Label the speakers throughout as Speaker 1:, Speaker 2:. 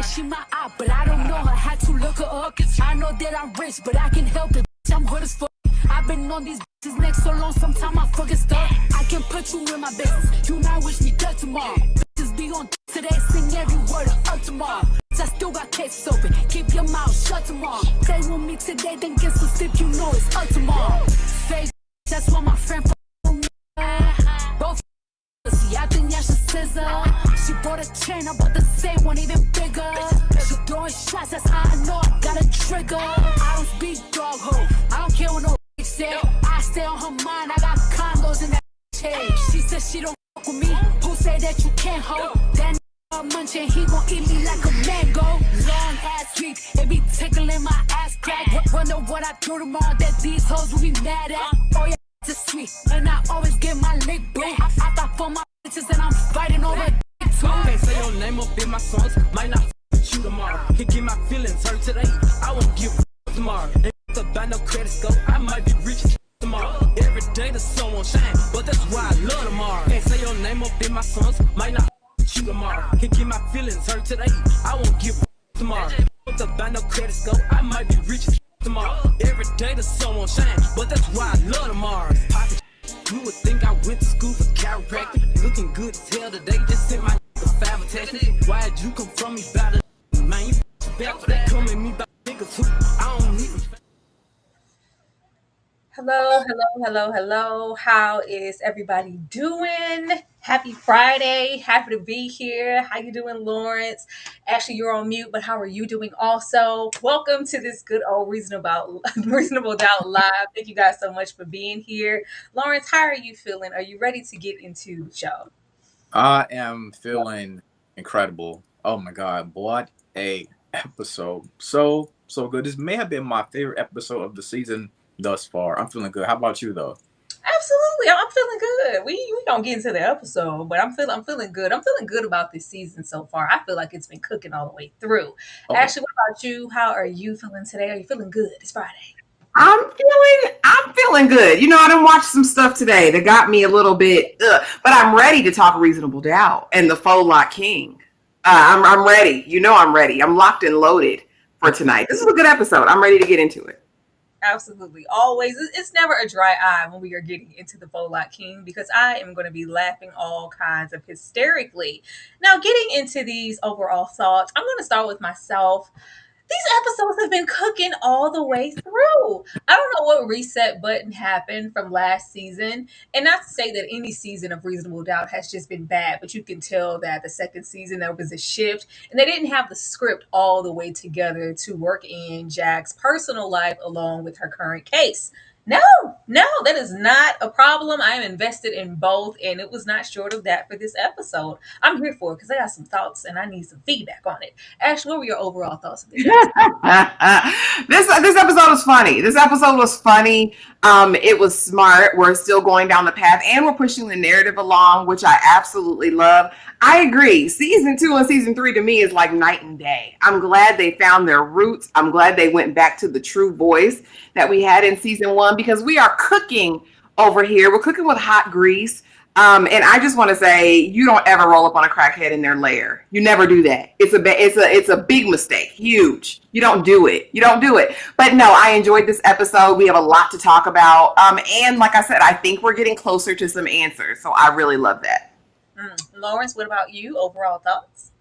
Speaker 1: she my eye, but I don't know her. Had to look her up. I know that I'm rich, but I can help it. I'm hood as fuck. I've been on these bitches next so long, sometimes I fucking stuck. I can put you in my business. You might wish me dead tomorrow. Bitches be on today, sing every word of up tomorrow. I still got cases open. Keep your mouth shut tomorrow. Play with me today, then get some sleep. You know it's up tomorrow. Fake, that's what my friend. Both see, I think y'all should scissor. She bought a chain, I bought the same one, even bigger. She throwing shots, that's how I know I got a trigger. I don't speak dog hoe. I don't care what no bitch say. I stay on her mind. I got condos in that head. She said she don't fuck with me. Who say that you can't hold? That munching, he gon' eat me like a mango. Long ass week, it be tickling my ass crack. Wonder what I do tomorrow that these hoes will be mad at. Oh yeah, it's sweet, and I always get my lick boo. I thought for my bitches and I'm fighting over dick too.
Speaker 2: Can't say your name up in my songs, might not with you tomorrow. Can get my feelings hurt today, I won't give a tomorrow. Ain't about no credit score, I might be rich tomorrow. Every day the sun won't shine, but that's why I love tomorrow. Can't say your name up in my songs, might not you tomorrow. Can get my feelings hurt today, I won't give a tomorrow. With the no credit score, I might be rich tomorrow. Every day the sun won't shine, but that's why I love tomorrow. You would think I went to school for chiropractic. Looking good as hell today, just sent my five attachment. Why'd you come from me about a man? You back for that, come at me about niggas who I don't need.
Speaker 3: Hello. How is everybody doing? Happy Friday. Happy to be here. How you doing, Lawrence? Actually, you're on mute, but how are you doing also? Welcome to this good old Reasonable Doubt Live. Thank you guys so much for being here. Lawrence, how are you feeling? Are you ready to get into the show?
Speaker 4: I am feeling incredible. Oh my God, what a episode. So good. This may have been my favorite episode of the season thus far. I'm feeling good. How about you though?
Speaker 3: Absolutely. I'm feeling good. We don't get into the episode, but I'm feeling good. I'm feeling good about this season so far. I feel like it's been cooking all the way through.
Speaker 4: Okay.
Speaker 3: Ashley, what about you? How are you feeling today? Are you feeling good? It's Friday.
Speaker 5: I'm feeling good. You know, I done watched some stuff today that got me a little bit, but I'm ready to talk Reasonable Doubt and the Faux Lot King. I'm ready. You know, I'm ready. I'm locked and loaded for tonight. This is a good episode. I'm ready to get into it.
Speaker 3: Absolutely. Always. It's never a dry eye when we are getting into the Faux Lot King because I am going to be laughing all kinds of hysterically. Now, getting into these overall thoughts, I'm going to start with myself. These episodes have been cooking all the way through. I don't know what reset button happened from last season. And not to say that any season of Reasonable Doubt has just been bad, but you can tell that the second season there was a shift and they didn't have the script all the way together to work in Jack's personal life along with her current case. No, that is not a problem. I am invested in both, and it was not short of that for this episode. I'm here for it because I got some thoughts and I need some feedback on it. Ashley, what were your overall thoughts of this episode?
Speaker 5: This episode was funny. It was smart. We're still going down the path, and we're pushing the narrative along, which I absolutely love. I agree. Season 2 and season 3 to me is like night and day. I'm glad they found their roots. I'm glad they went back to the true voice that we had in season 1 because we are cooking over here. We're cooking with hot grease. And I just want to say, you don't ever roll up on a crackhead in their lair. You never do that. It's a big mistake. Huge. You don't do it. But no, I enjoyed this episode. We have a lot to talk about. And like I said, I think we're getting closer to some answers. So I really love that.
Speaker 3: Lawrence, what about you? Overall thoughts?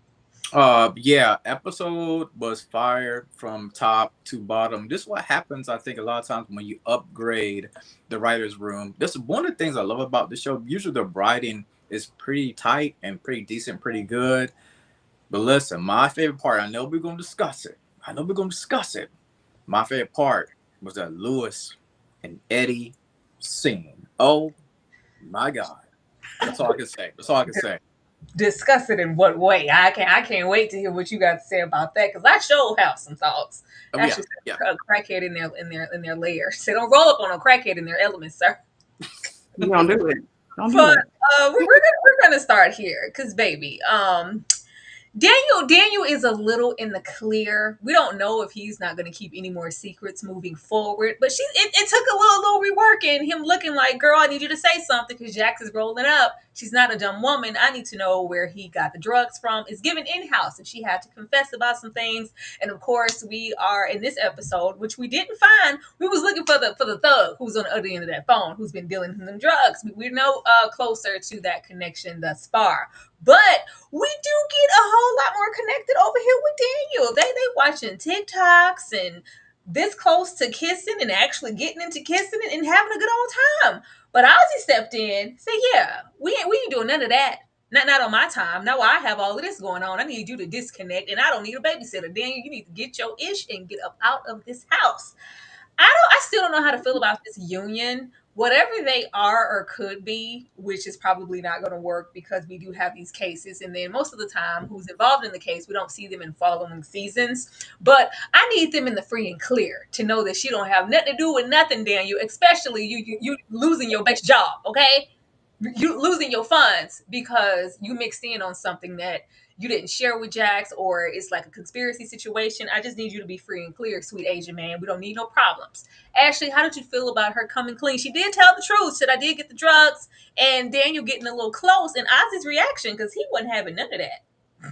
Speaker 4: Yeah, episode was fire from top to bottom. This is what happens, I think, a lot of times when you upgrade the writer's room. This is one of the things I love about the show. Usually the writing is pretty tight and pretty decent, pretty good. But listen, my favorite part, I know we're going to discuss it. My favorite part was that Lewis and Eddie scene. Oh, my God. That's all I can say.
Speaker 3: Discuss it in what way? I can't wait to hear what you got to say about that because I sure have some thoughts. Actually, a crackhead in their lair. So don't roll up on a crackhead in their element, sir.
Speaker 5: You don't do it.
Speaker 3: We're gonna start here because baby, Daniel is a little in the clear. We don't know if he's not going to keep any more secrets moving forward. But it took a little reworking. Him looking like, girl, I need you to say something because Jax is rolling up. She's not a dumb woman. I need to know where he got the drugs from. It's given in-house, and she had to confess about some things. And of course, we are in this episode, which we didn't find. We was looking for the thug who's on the other end of that phone, who's been dealing with them drugs. We're no closer to that connection thus far. But we do get a whole lot more connected over here with Daniel. They watching TikToks and this close to kissing and actually getting into kissing and having a good old time. But Ozzy stepped in, said, "Yeah, we ain't doing none of that. Not on my time. Now I have all of this going on. I need you to disconnect, and I don't need a babysitter. Daniel, you need to get your ish and get up out of this house." I still don't know how to feel about this union. Whatever they are or could be, which is probably not going to work because we do have these cases. And then most of the time, who's involved in the case, we don't see them in following seasons. But I need them in the free and clear to know that she don't have nothing to do with nothing, Daniel, especially you losing your best job, okay? You losing your funds because you mixed in on something that you didn't share with Jax, or it's like a conspiracy situation. I just need you to be free and clear, sweet Asian man. We don't need no problems. Ashley, how did you feel about her coming clean? She did tell the truth. Said I did get the drugs, and Daniel getting a little close, and Ozzy's reaction because he wasn't having none of that.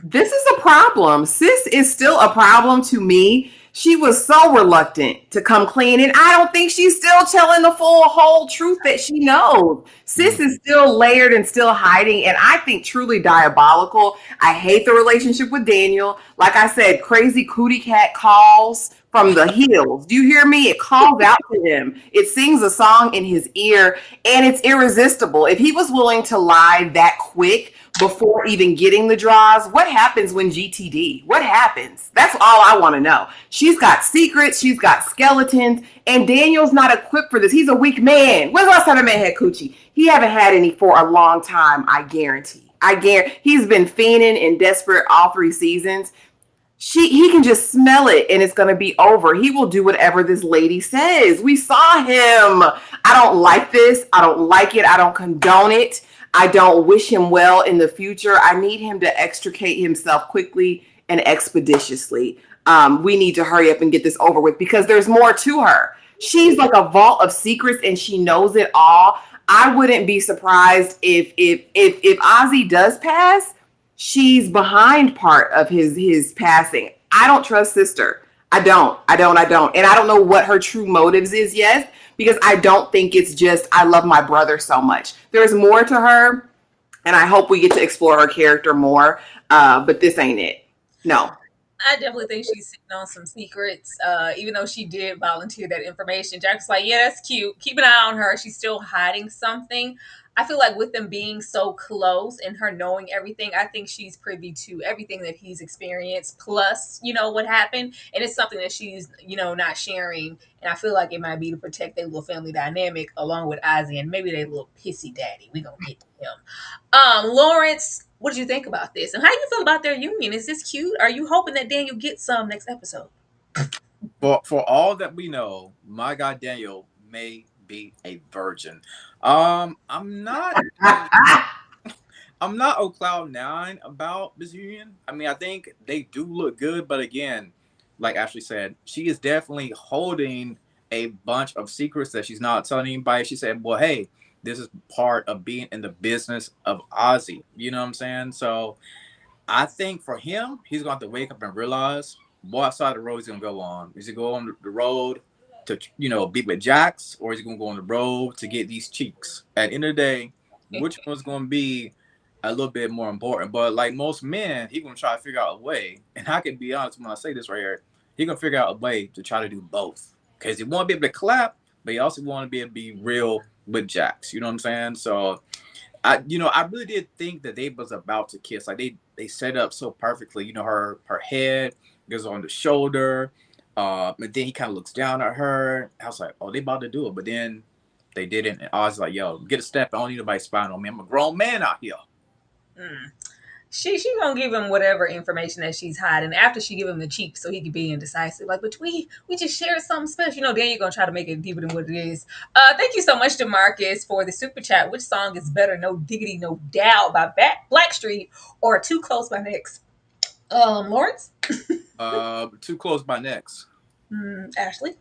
Speaker 5: This is a problem. Sis is still a problem to me. She was so reluctant to come clean, and I don't think she's still telling the full whole truth that she knows. Sis is still layered and still hiding, and I think truly diabolical. I hate the relationship with Daniel. Like I said, crazy cootie cat calls from the hills. Do you hear me? It calls out to him. It sings a song in his ear, and it's irresistible. If he was willing to lie that quick before even getting the draws, what happens when GTD? What happens? That's all I want to know. She's got secrets, she's got skeletons, and Daniel's not equipped for this. He's a weak man. When's the last time a man had coochie? He haven't had any for a long time, I guarantee. He's been fiending and desperate all 3 seasons. He can just smell it and it's going to be over. He will do whatever this lady says. We saw him. I don't like this. I don't like it. I don't condone it. I don't wish him well in the future. I need him to extricate himself quickly and expeditiously. We need to hurry up and get this over with because there's more to her. She's like a vault of secrets and she knows it all. I wouldn't be surprised if Ozzy does pass, she's behind part of his passing. I don't trust sister. I don't. And I don't know what her true motives is yet, because I don't think it's just, I love my brother so much. There's more to her, and I hope we get to explore her character more, but this ain't it. No.
Speaker 3: I definitely think she's sitting on some secrets, even though she did volunteer that information. Jack's like, yeah, that's cute. Keep an eye on her. She's still hiding something. I feel like with them being so close and her knowing everything, I think she's privy to everything that he's experienced, plus, what happened. And it's something that she's, not sharing. And I feel like it might be to protect their little family dynamic along with Ozzy and maybe their little pissy daddy. We gonna get to him. Lawrence, what did you think about this? And how do you feel about their union? Is this cute? Are you hoping that Daniel gets some next episode?
Speaker 4: For all that we know, my guy Daniel may be a virgin. I'm not on cloud 9 about this union. I mean, I think they do look good, but again, like Ashley said, she is definitely holding a bunch of secrets that she's not telling anybody. She said, well, hey, this is part of being in the business of Ozzy. You know what I'm saying? So I think for him, he's going to have to wake up and realize what side of the road he's going to go on. Is he going on the road to, be with Jax, or is he going to go on the road to get these cheeks? At the end of the day, which one's going to be a little bit more important? But like most men, he's going to try to figure out a way. And I can be honest when I say this right here, he's going to figure out a way to try to do both. Because he want to be able to clap, but he also want to be able to be real with Jax. You know what I'm saying? So, I really did think that they was about to kiss. Like they set up so perfectly. Her head goes on the shoulder. And then he kind of looks down at her. I was like, oh, they about to do it. But then they didn't. And I was like, yo, get a step. I don't need nobody spying on me. I'm a grown man out here.
Speaker 3: She gonna give him whatever information that she's hiding after she give him the cheek so he can be indecisive. Like, but we just shared something special. Then you're gonna try to make it deeper than what it is. Thank you so much to Marcus for the super chat. Which song is better? No Diggity, No Doubt by Blackstreet or Too Close by Next? Lawrence?
Speaker 4: Too Close by Next.
Speaker 3: Ashley?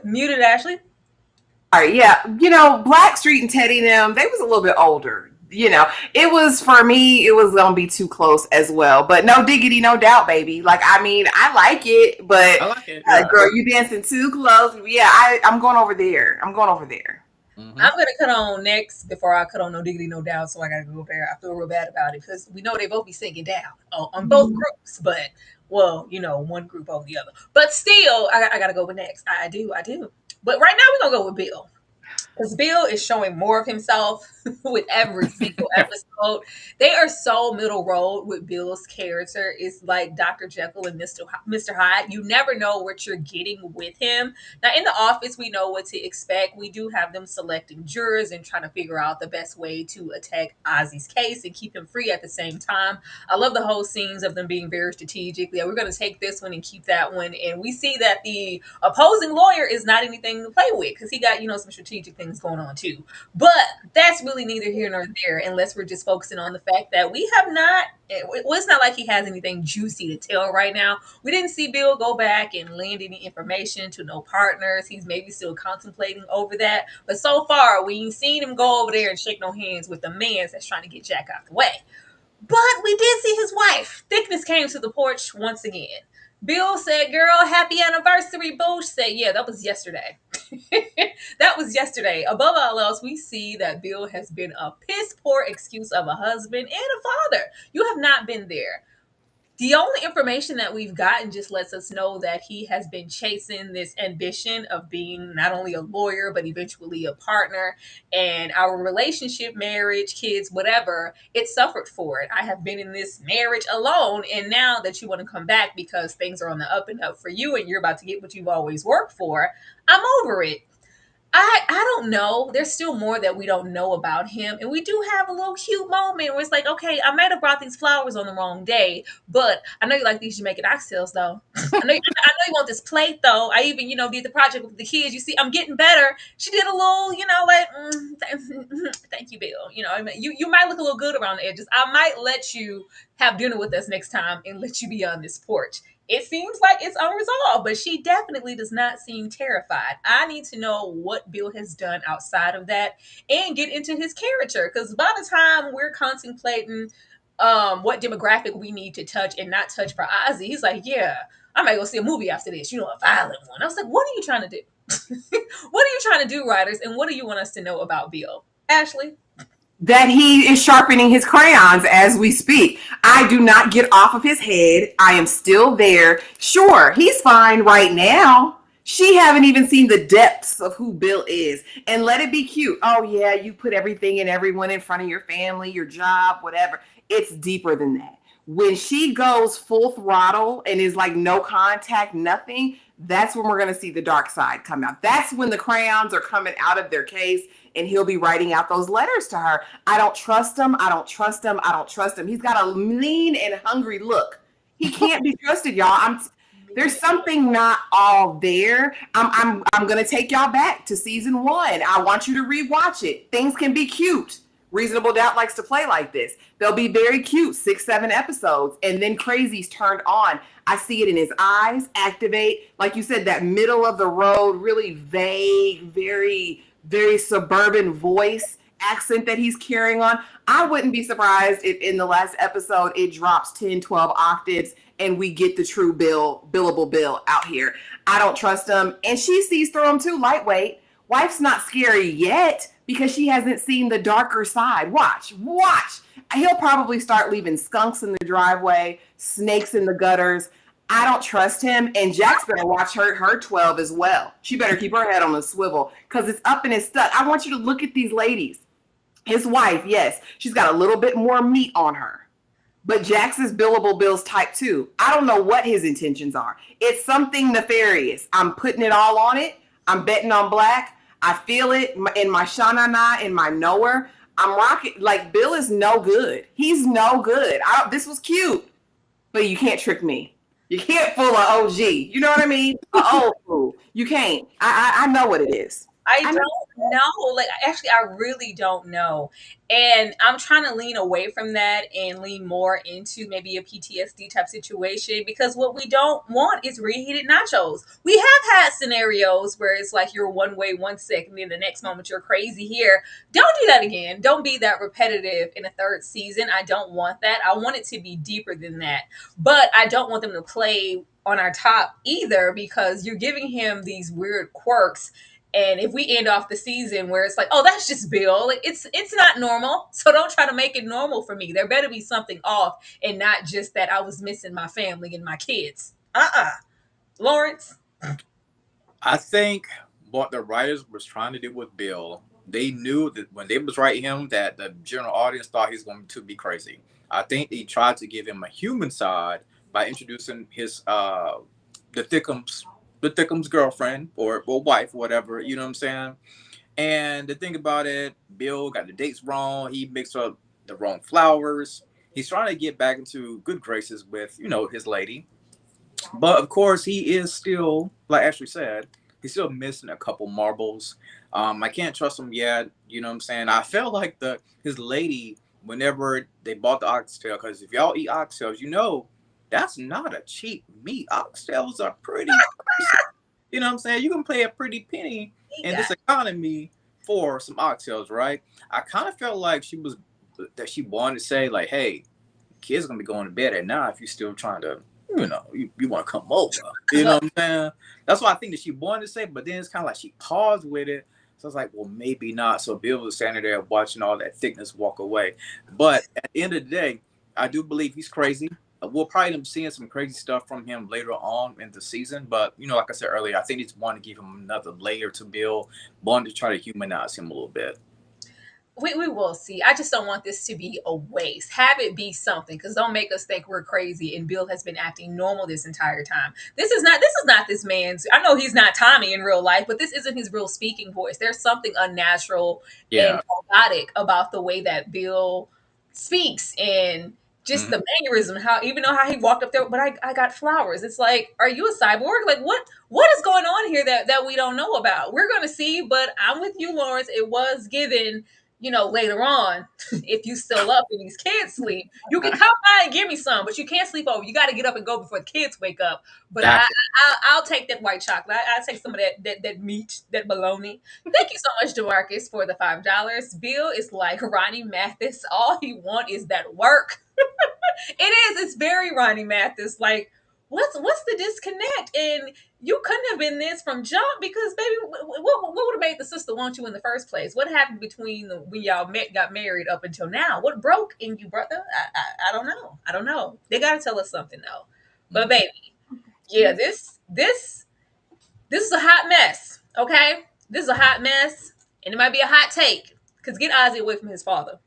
Speaker 3: Muted Ashley?
Speaker 5: Right, yeah. Blackstreet and Teddy and them, they was a little bit older. It was, for me, it was gonna be too close as well. But no diggity, no doubt, baby. Like, I mean, I like it, but
Speaker 4: I like it. Yeah.
Speaker 5: girl, you dancing too close. Yeah, I'm going over there. I'm going over there.
Speaker 4: Mhm.
Speaker 3: I'm gonna cut on next before I cut on No Diggity No Doubt, so I gotta go there. I feel real bad about it because we know they both be singing down on both groups, but one group over the other. But still, I gotta go with next. I do. But right now we're gonna go with Bill. Because Bill is showing more of himself with every single episode. They are so middle road with Bill's character. It's like Dr. Jekyll and Mr. Hyde. You never know what you're getting with him. Now, in the office, we know what to expect. We do have them selecting jurors and trying to figure out the best way to attack Ozzy's case and keep him free at the same time. I love the whole scenes of them being very strategic. Yeah, we're going to take this one and keep that one. And we see that the opposing lawyer is not anything to play with because he got, some strategic things going on too. But that's really neither here nor there unless we're just focusing on the fact that we have not, well, it's not like he has anything juicy to tell right now. We didn't see Bill go back and land any information to no partners. He's maybe still contemplating over that. But so far, we ain't seen him go over there and shake no hands with the man that's trying to get Jack out the way. But we did see his wife. Thickness came to the porch once again. Bill said, girl, happy anniversary, boo. She said, yeah, that was yesterday. That was yesterday. Above all else, we see that Bill has been a piss poor excuse of a husband and a father. You have not been there. The only information that we've gotten just lets us know that he has been chasing this ambition of being not only a lawyer, but eventually a partner. And our relationship, marriage, kids, whatever, it suffered for it. I have been in this marriage alone. And now that you want to come back because things are on the up and up for you and you're about to get what you've always worked for, I'm over it. I don't know. There's still more that we don't know about him. And we do have a little cute moment where it's like, okay, I might have brought these flowers on the wrong day, but I know you like these Jamaican oxtails though. I know you want this plate though. I even, did the project with the kids. You see, I'm getting better. She did a little, thank you, Bill. You might look a little good around the edges. I might let you have dinner with us next time and let you be on this porch. It seems like it's unresolved, but she definitely does not seem terrified. I need to know what Bill has done outside of that and get into his character. Because by the time we're contemplating what demographic we need to touch and not touch for Ozzy, he's like, yeah, I might go see a movie after this, a violent one. I was like, what are you trying to do? What are you trying to do, writers? And what do you want us to know about Bill? Ashley?
Speaker 5: That he is sharpening his crayons as we speak. I do not get off of his head. I am still there. Sure, he's fine right now. She haven't even seen the depths of who Bill is. And let it be cute. Oh, yeah, you put everything and everyone in front of your family, your job, whatever. It's deeper than that. When she goes full throttle and is like no contact, nothing, that's when we're going to see the dark side come out. That's when the crayons are coming out of their case and he'll be writing out those letters to her. I don't trust him. I don't trust him. I don't trust him. He's got a lean and hungry look. He can't be trusted, y'all. There's something not all there. I'm going to take y'all back to season 1. I want you to rewatch it. Things can be cute. Reasonable Doubt likes to play like this. They'll be very cute, 6-7 episodes, and then crazy's turned on. I see it in his eyes activate. Like you said, that middle of the road, really vague, very, very suburban voice accent that he's carrying on. I wouldn't be surprised if in the last episode it drops 10, 12 octaves and we get the true billable Bill out here. I don't trust him. And she sees through him too, lightweight. Wife's not scary yet because she hasn't seen the darker side. Watch. He'll probably start leaving skunks in the driveway, snakes in the gutters. I don't trust him. And Jack's better watch her 12 as well. She better keep her head on the swivel because it's up and it's stuck. I want you to look at these ladies. His wife, yes, she's got a little bit more meat on her. But Jax is billable Bill's type 2. I don't know what his intentions are. It's something nefarious. I'm putting it all on it. I'm betting on black. I feel it in my shanana, in my knower. I'm rocking. Like, Bill is no good. He's no good. This was cute, but you can't trick me. You can't fool an OG. You know what I mean? An old fool. You can't. I know what it is.
Speaker 3: I
Speaker 5: I know.
Speaker 3: don't know. Like, actually, I really don't know. And I'm trying to lean away from that and lean more into maybe a PTSD type situation, because what we don't want is reheated nachos. We have had scenarios where it's like you're one way 1 second, then the next moment you're crazy here. Don't do that again. Don't be that repetitive in a third season. I don't want that. I want it to be deeper than that. But I don't want them to play on our top either, because you're giving him these weird quirks, and if we end off the season where it's like, oh, that's just Bill, like it's not normal. So don't try to make it normal for me. There better be something off, and not just that I was missing my family and my kids. Lawrence.
Speaker 4: I think what the writers was trying to do with Bill, they knew that when they was writing him, that the general audience thought he's going to be crazy. I think they tried to give him a human side by introducing his the Thickums girlfriend or wife, whatever, you know what I'm saying? And the thing about it, Bill got the dates wrong. He mixed up the wrong flowers. He's trying to get back into good graces with, his lady. But of course, he is still, like Ashley said, he's still missing a couple marbles. I can't trust him yet. You know what I'm saying? I felt like his lady, whenever they bought the oxtail, because if y'all eat oxtails, that's not a cheap meat. Oxtails are pretty. You know what I'm saying? You can pay a pretty penny in this economy for some oxtails, right? I kind of felt like she wanted to say, like, hey, kids are gonna be going to bed at night if you're still trying to, you want to come over. You know what I'm saying? That's what I think that she wanted to say, but then it's kind of like she paused with it. So I was like, well, maybe not. So Bill was standing there watching all that thickness walk away. But at the end of the day, I do believe he's crazy. We'll probably end up seeing some crazy stuff from him later on in the season. But, like I said earlier, I think he's wanting to give him another layer to Bill, wanting to try to humanize him a little bit.
Speaker 3: We will see. I just don't want this to be a waste. Have it be something, because don't make us think we're crazy and Bill has been acting normal this entire time. This is not this man's. I know he's not Tommy in real life, but this isn't his real speaking voice. There's something unnatural and robotic about the way that Bill speaks, and just the mannerism, how he walked up there, but I got flowers. It's like, are you a cyborg? Like, what is going on here that we don't know about? We're gonna see, but I'm with you, Lawrence. It was given, later on, if you still up and these kids sleep, you can come by and give me some, but you can't sleep over. You got to get up and go before the kids wake up. But I'll take that white chocolate. I'll take some of that meat, that bologna. Thank you so much, DeMarcus, for the $5. Bill is like Ronnie Mathis. All he want is that work. It is. It's very Ronnie Mathis. Like, what's the disconnect? And you couldn't have been this from jump, because baby, what would have made the sister want you in the first place? What happened between when y'all got married up until now? What broke in you, brother? I don't know. I don't know. They gotta tell us something though. But baby, yeah, this is a hot mess. Okay, this is a hot mess, and it might be a hot take. Cause get Ozzy away from his father.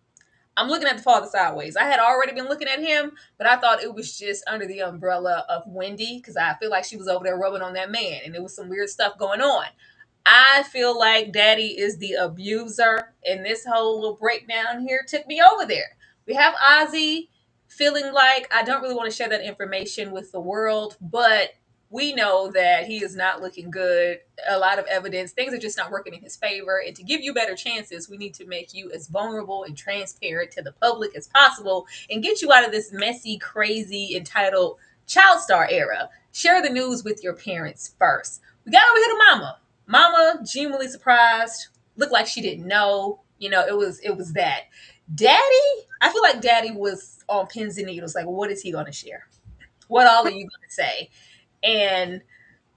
Speaker 3: I'm looking at the father sideways. I had already been looking at him, but I thought it was just under the umbrella of Wendy, because I feel like she was over there rubbing on that man, and there was some weird stuff going on. I feel like Daddy is the abuser, and this whole little breakdown here took me over there. We have Ozzy feeling like I don't really want to share that information with the world, but we know that he is not looking good. A lot of evidence, things are just not working in his favor. And to give you better chances, we need to make you as vulnerable and transparent to the public as possible and get you out of this messy, crazy, entitled child star era. Share the news with your parents first. We got over here to Mama. Mama, genuinely surprised. Looked like she didn't know. It was that. Daddy, I feel like Daddy was on pins and needles. Like, what is he going to share? What all are you going to say? And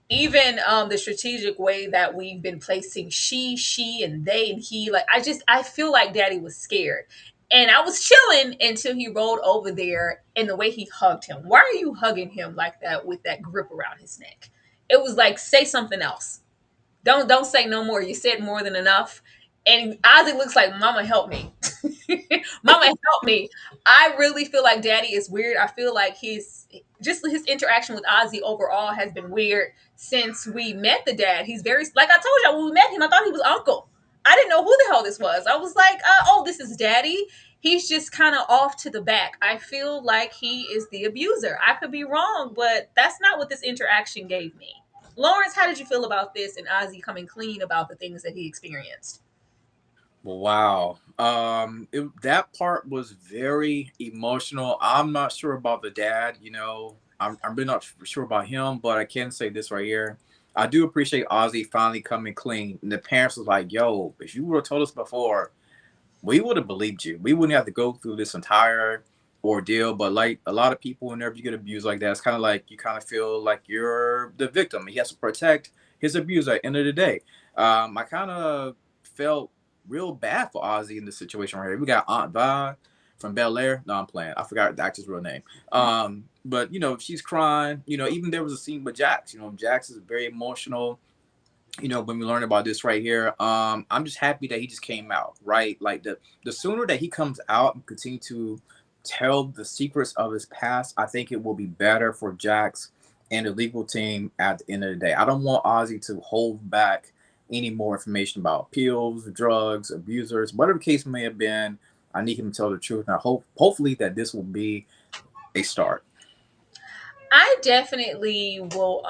Speaker 3: even the strategic way that we've been placing she, and they, and he, like, I feel like Daddy was scared. And I was chilling until he rolled over there, and the way he hugged him. Why are you hugging him like that with that grip around his neck? It was like, say something else. Don't say no more. You said more than enough. And Ozzy looks like, Mama, help me. Mama, help me. I really feel like Daddy is weird. I feel like his interaction with Ozzy overall has been weird since we met the dad. He's very, like I told y'all, when we met him, I thought he was uncle. I didn't know who the hell this was. I was like, oh, this is Daddy. He's just kind of off to the back. I feel like he is the abuser. I could be wrong, but that's not what this interaction gave me. Lawrence, how did you feel about this and Ozzy coming clean about the things that he experienced?
Speaker 4: Wow. That part was very emotional. I'm not sure about the dad, I'm really not sure about him, but I can say this right here. I do appreciate Ozzy finally coming clean. And the parents was like, yo, if you would have told us before, we would have believed you. We wouldn't have to go through this entire ordeal. But like a lot of people, whenever you get abused like that, it's kind of like you kind of feel like you're the victim. He has to protect his abuser at the end of the day. I kind of felt real bad for Ozzy in this situation right here. We got Aunt Vi from Bel Air. No, I'm playing. I forgot the actor's real name. But she's crying. Even there was a scene with Jax. Jax is very emotional, when we learn about this right here. I'm just happy that he just came out, right? Like the sooner that he comes out and continue to tell the secrets of his past, I think it will be better for Jax and the legal team at the end of the day. I don't want Ozzy to hold back any more information about pills, drugs, abusers, whatever the case may have been. I need him to tell the truth. And hopefully that this will be a start.
Speaker 3: I definitely will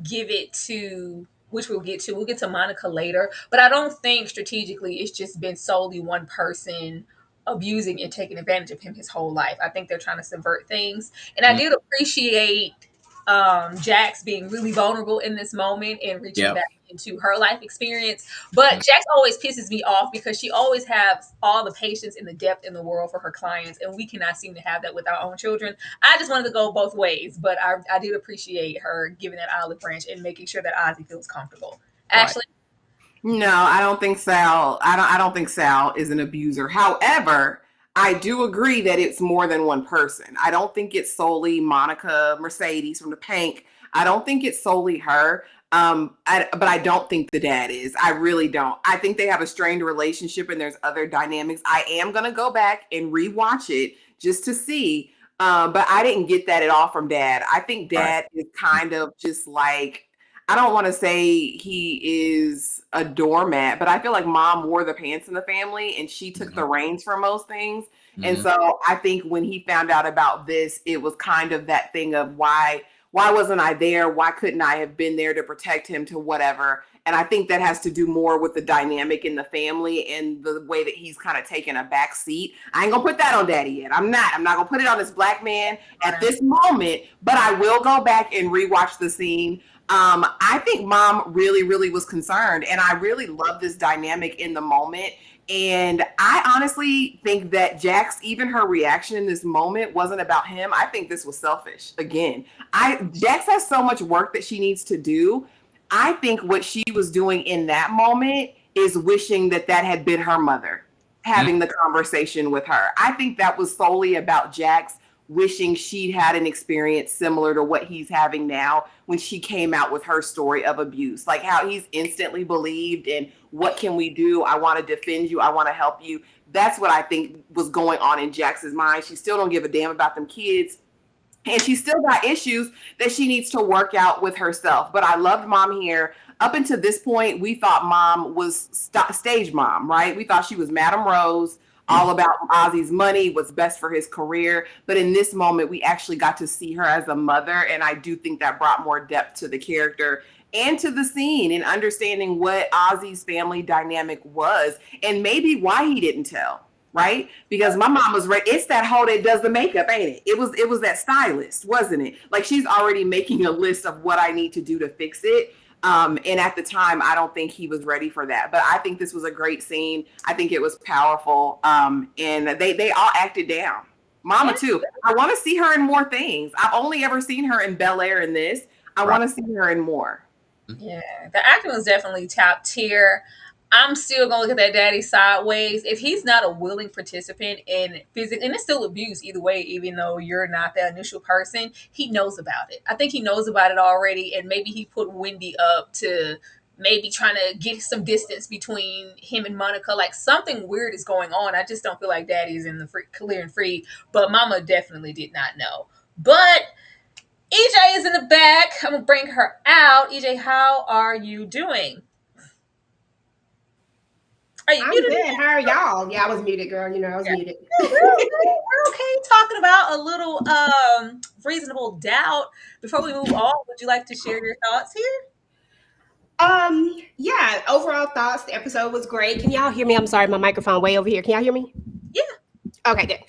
Speaker 3: give it to, which we'll get to Monica later, but I don't think strategically it's just been solely one person abusing and taking advantage of him his whole life. I think they're trying to subvert things. And I
Speaker 4: Mm,
Speaker 3: did appreciate Jax being really vulnerable in this moment and reaching
Speaker 4: yeah,
Speaker 3: back into her life experience. But
Speaker 4: mm,
Speaker 3: Jax always pisses me off because she always has all the patience and the depth in the world for her clients, and we cannot seem to have that with our own children. I just wanted to go both ways, but I did appreciate her giving that olive branch and making sure that Ozzy feels comfortable.
Speaker 4: right,
Speaker 3: Ashley,
Speaker 5: No, I don't think Sal. I don't think Sal is an abuser. However, I do agree that it's more than one person. I don't think it's solely Monica Mercedes from the Pank. I don't think it's solely her. But I don't think the dad is. I really don't. I think they have a strained relationship and there's other dynamics. I am gonna go back and rewatch it just to see. But I didn't get that at all from dad. I think
Speaker 4: right,
Speaker 5: dad is kind of just like, I don't want to say he is a doormat, but I feel like mom wore the pants in the family and she took
Speaker 4: mm-hmm,
Speaker 5: the reins for most things. And
Speaker 4: mm-hmm,
Speaker 5: so I think when he found out about this, it was kind of that thing of why wasn't I there? Why couldn't I have been there to protect him to whatever? And I think that has to do more with the dynamic in the family and the way that he's kind of taken a back seat. I ain't gonna put that on daddy yet. I'm not. I'm not gonna put it on this black man at this moment, but I will go back and rewatch the scene. I think mom really, really was concerned, and I really love this dynamic in the moment. And I honestly think that Jax, even her reaction in this moment, wasn't about him. I think this was selfish. Again, Jax has so much work that she needs to do. I think what she was doing in that moment is wishing that that had been her mother
Speaker 4: mm,
Speaker 5: having the conversation with her. I think that was solely about Jax wishing she'd had an experience similar to what he's having now when she came out with her story of abuse, like how he's instantly believed and what can we do? I want to defend you. I want to help you. That's what I think was going on in Jax's mind. She still don't give a damn about them kids. And she still got issues that she needs to work out with herself. But I loved mom here. Up until this point, we thought mom was stage mom, right? We thought she was Madame Rose, all about Ozzy's money, what's best for his career. But in this moment, we actually got to see her as a mother. And I do think that brought more depth to the character and to the scene and understanding what Ozzy's family dynamic was and maybe why he didn't tell, right? Because my mom was right. It's that hoe that does the makeup, ain't it? It was that stylist, wasn't it? Like she's already making a list of what I need to do to fix it. And at the time, I don't think he was ready for that. But I think this was a great scene. I think it was powerful. And they all acted down.
Speaker 3: yeah,
Speaker 5: Mama too. I want to see her in more things. I've only ever seen her in Bel Air in this. I
Speaker 4: right.
Speaker 5: want to see her in more.
Speaker 3: yeah, the acting was definitely top tier. I'm still gonna look at that daddy sideways. If he's not a willing participant in physical, and it's still abuse either way, even though you're not that initial person, he knows about it. I think he knows about it already, and maybe he put Wendy up to maybe trying to get some distance between him and Monica. Like something weird is going on. I just don't feel like daddy is in the clear and free, but mama definitely did not know. But EJ is in the back. I'm gonna bring her out. EJ, how are you doing? Are you
Speaker 6: I'm
Speaker 3: muted?
Speaker 6: good. How are y'all? Yeah, I was muted, girl. You know, I was muted.
Speaker 3: We're okay talking about a little reasonable doubt. Before we move on, would you like to share your thoughts here?
Speaker 6: Yeah, overall thoughts. The episode was great. Can y'all hear me? I'm sorry, my microphone way over here. Can y'all hear me?
Speaker 3: Yeah.
Speaker 6: Okay, good.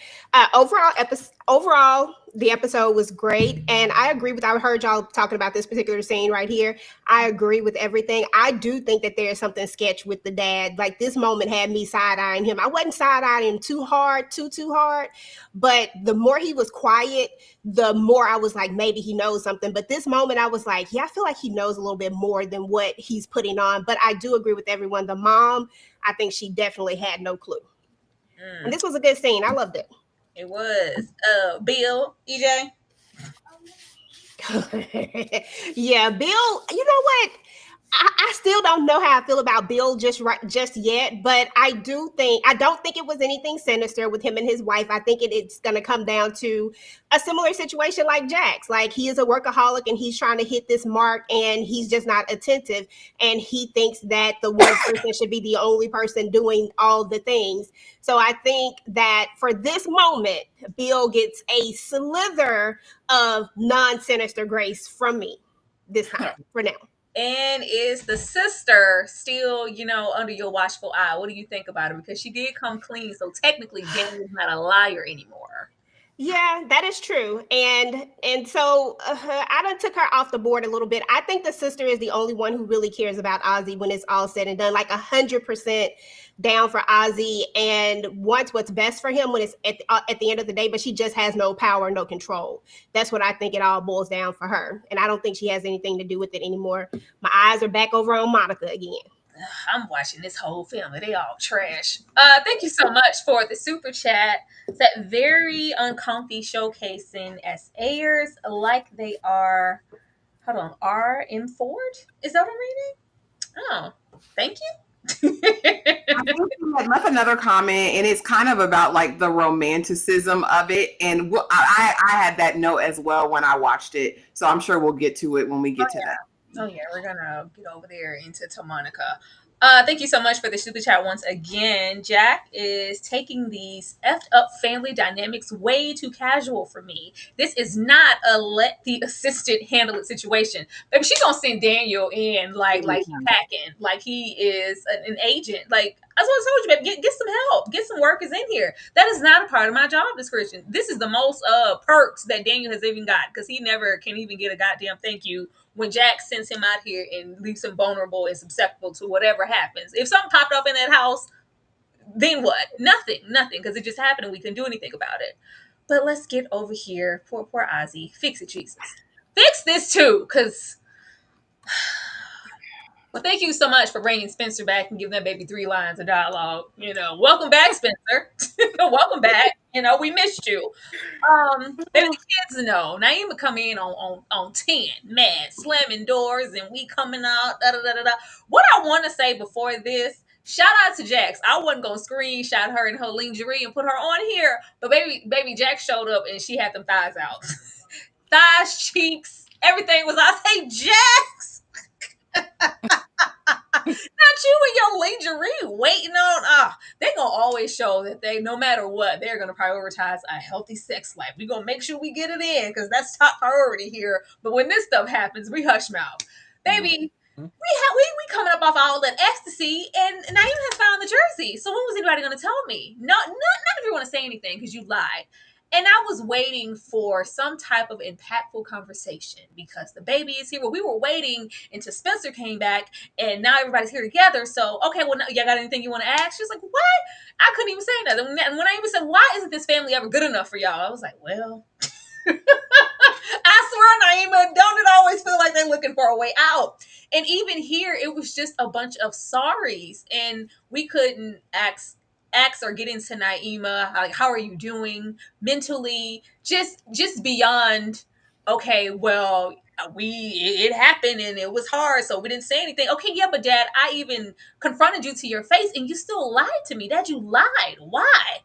Speaker 6: Overall, the episode was great, and I agree with. I heard y'all talking about this particular scene right here. I agree with everything. I do think that there's something sketch with the dad. Like this moment had me side eyeing him. I wasn't side eyeing him too hard, too hard, but the more he was quiet, the more I was like, maybe he knows something. But this moment, I was like, yeah, I feel like he knows a little bit more than what he's putting on. But I do agree with everyone. The mom, I think she definitely had no clue. And this was a good scene. I loved it.
Speaker 3: It was. Bill, EJ.
Speaker 6: Yeah, Bill, you know what? I still don't know how I feel about Bill just yet, but I don't think it was anything sinister with him and his wife. I think it's gonna come down to a similar situation like Jack's. Like he is a workaholic and he's trying to hit this mark and he's just not attentive, and he thinks that the one person should be the only person doing all the things. So I think that for this moment, Bill gets a slither of non-sinister grace from me this time for now.
Speaker 3: And is the sister still, under your watchful eye? What do you think about her? Because she did come clean, so technically Daniel's not a liar anymore.
Speaker 6: Yeah, that is true. And so I done took her off the board a little bit. I think the sister is the only one who really cares about Ozzy when it's all said and done. Like 100% down for Ozzy and wants what's best for him when it's at the end of the day, but she just has no power, no control. That's what I think it all boils down for her. And I don't think she has anything to do with it anymore. My eyes are back over on Monica again.
Speaker 3: I'm watching this whole family. They all trash. Thank you so much for the super chat. That very uncomfy showcasing as Ayers like they are. Hold on, R.M. Ford? Is that what I'm reading? Oh, thank you.
Speaker 5: I think you had left another comment, and it's kind of about like the romanticism of it. And I had that note as well when I watched it, so I'm sure we'll get to it when we get to that.
Speaker 3: Oh yeah, we're gonna get over there into Monica. Thank you so much for the super chat once again. Jack is taking these effed up family dynamics way too casual for me. This is not a let the assistant handle it situation. Baby, she's gonna send Daniel in like he packing, like he is an agent. Like that's what I told you, baby. Get some help, get some workers in here. That is not a part of my job description. This is the most perks that Daniel has even got because he never can even get a goddamn thank you when Jack sends him out here and leaves him vulnerable and susceptible to whatever happens. If something popped up in that house, then what? Nothing, because it just happened and we couldn't do anything about it. But let's get over here. Poor Ozzy. Fix it, Jesus. Fix this too, because... Well, thank you so much for bringing Spencer back and giving that baby 3 lines of dialogue. Welcome back, Spencer. Welcome back. We missed you. Baby, the kids know. Naima come in on 10, mad, slamming doors, and we coming out. What I want to say before this, shout out to Jax. I wasn't gonna screenshot her in her lingerie and put her on here, but baby Jax showed up and she had them thighs out, thighs, cheeks, everything was. I say Jax. Not you in your lingerie waiting on they're gonna always show that they, no matter what, they're gonna prioritize a healthy sex life. We're gonna make sure we get it in because that's top priority here. But when this stuff happens, we hush mouth. Baby, we coming up off all that ecstasy, and now you have found the jersey. So when was anybody gonna tell me? None of you want to say anything because you lied. And I was waiting for some type of impactful conversation because the baby is here. Well, we were waiting until Spencer came back, and now everybody's here together. So, okay, well, y'all got anything you want to ask? She's like, what? I couldn't even say nothing. And when I even said, why isn't this family ever good enough for y'all? I was like, well, I swear, Naima, don't it always feel like they're looking for a way out? And even here, it was just a bunch of sorries, and we couldn't ask or get into Naima, like, how are you doing mentally? Just beyond, okay, well, it happened and it was hard, so we didn't say anything. Okay, yeah, but Dad, I even confronted you to your face and you still lied to me. Dad, you lied. Why?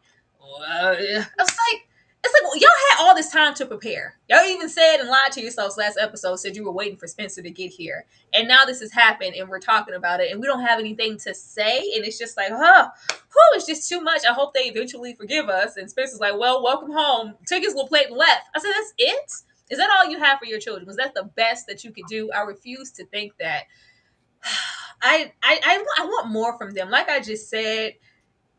Speaker 3: I was like, it's like, well, y'all had all this time to prepare. Y'all even said and lied to yourselves last episode, said you were waiting for Spencer to get here. And now this has happened and we're talking about it and we don't have anything to say. And it's just like, it's just too much. I hope they eventually forgive us. And Spencer's like, well, welcome home. Took his little plate and left. I said, that's it? Is that all you have for your children? Was that the best that you could do? I refuse to think that. I want more from them. Like I just said,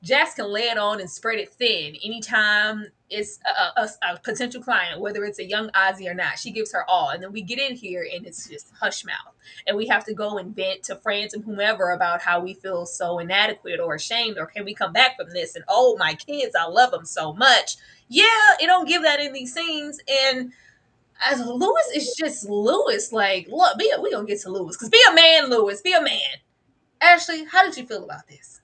Speaker 3: Jax can lay it on and spread it thin anytime it's a potential client, whether it's a young Ozzy or not. She gives her all. And then we get in here and it's just hush mouth. And we have to go and vent to friends and whomever about how we feel so inadequate or ashamed, or can we come back from this? And oh, my kids, I love them so much. Yeah, it don't give that in these scenes. And as Lewis is just Lewis, like, look, we gonna get to Lewis. Because be a man, Lewis. Be a man. Ashley, how did you feel about this?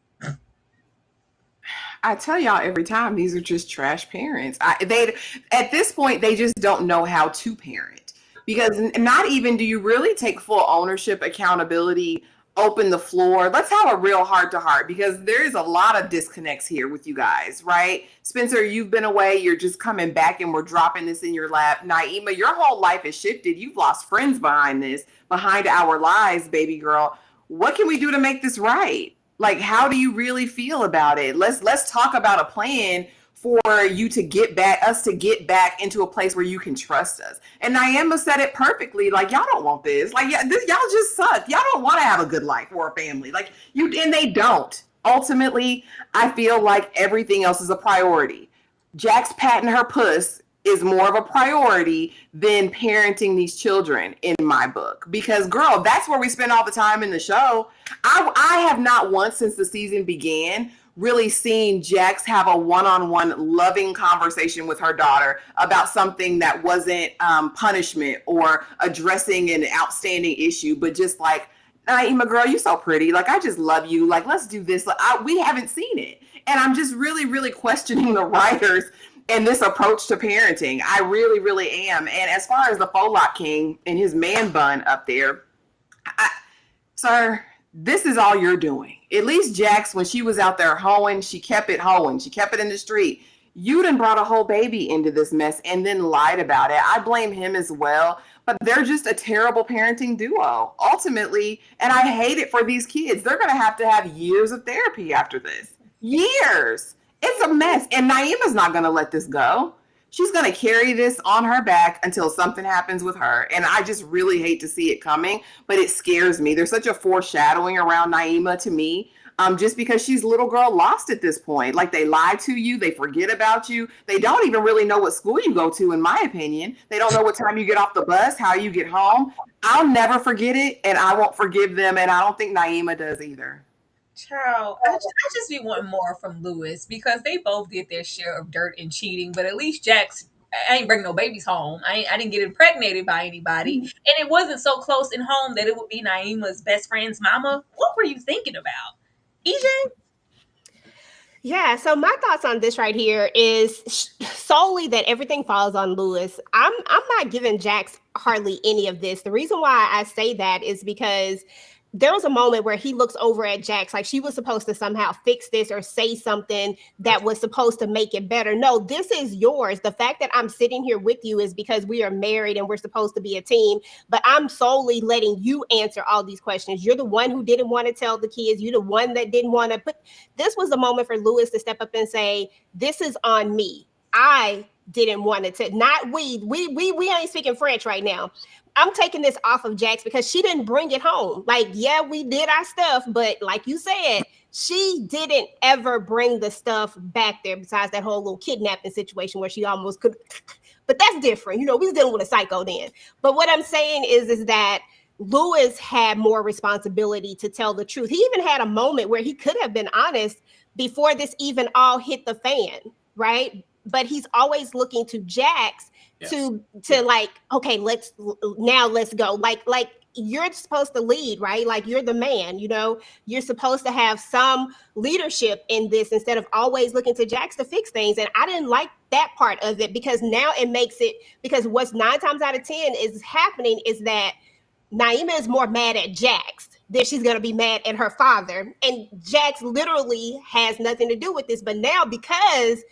Speaker 5: I tell y'all every time, these are just trash parents. They at this point, they just don't know how to parent, because not even do you really take full ownership, accountability, open the floor. Let's have a real heart to heart, because there's a lot of disconnects here with you guys, right? Spencer, you've been away. You're just coming back and we're dropping this in your lap. Naima, your whole life has shifted. You've lost friends behind this, behind our lies, baby girl. What can we do to make this right? Like, how do you really feel about it? Let's talk about a plan for you to get back into a place where you can trust us. And Naima said it perfectly. Like, y'all don't want this. Like, y'all just suck. Y'all don't want to have a good life or a family. Like, and they don't. Ultimately, I feel like everything else is a priority. Jax patting her puss is more of a priority than parenting these children in my book. Because, girl, that's where we spend all the time in the show. I have not once since the season began really seen Jax have a one-on-one loving conversation with her daughter about something that wasn't punishment or addressing an outstanding issue, but just like, Naima, girl, you're so pretty. Like, I just love you. Like, let's do this. We haven't seen it. And I'm just really, really questioning the writers and this approach to parenting. I really, really am. And as far as the Folot King and his man bun up there, sir, this is all you're doing. At least Jax, when she was out there hoeing, she kept it hoeing. She kept it in the street. You done brought a whole baby into this mess and then lied about it. I blame him as well. But they're just a terrible parenting duo, ultimately. And I hate it for these kids. They're going to have years of therapy after this. Years. It's a mess. And Naima's not going to let this go. She's going to carry this on her back until something happens with her. And I just really hate to see it coming, but it scares me. There's such a foreshadowing around Naima to me, just because she's little girl lost at this point. Like, they lie to you. They forget about you. They don't even really know what school you go to, in my opinion. They don't know what time you get off the bus, how you get home. I'll never forget it, and I won't forgive them. And I don't think Naima does either.
Speaker 3: Child, I just be wanting more from Lewis, because they both did their share of dirt and cheating. But at least Jax, I ain't bring no babies home. I didn't get impregnated by anybody, and it wasn't so close in home that it would be Naima's best friend's mama. What were you thinking about, EJ?
Speaker 6: Yeah, so my thoughts on this right here is solely that everything falls on Lewis. I'm not giving Jax hardly any of this. The reason why I say that is because there was a moment where he looks over at Jax like she was supposed to somehow fix this or say something that was supposed to make it better. No, this is yours. The fact that I'm sitting here with you is because we are married and we're supposed to be a team, but I'm solely letting you answer all these questions. You're the one who didn't want to tell the kids. You're the one that didn't want to put. This was the moment for Lewis to step up and say, this is on me. I didn't want it to, not we ain't speaking French right now. I'm taking this off of Jax because she didn't bring it home. Like, yeah, we did our stuff, but like you said, she didn't ever bring the stuff back there, besides that whole little kidnapping situation where she almost could, but that's different. You know, we was dealing with a psycho then. But what I'm saying is that Lewis had more responsibility to tell the truth. He even had a moment where he could have been honest before this even all hit the fan, right? But he's always looking to Jax to like, okay, let's go. Like you're supposed to lead, right? Like, you're the man, you know, you're supposed to have some leadership in this instead of always looking to Jax to fix things. And I didn't like that part of it, because now it makes it, because what's 9 times out of 10 is happening is that Naima is more mad at Jax than she's going to be mad at her father. And Jax literally has nothing to do with this. But now, because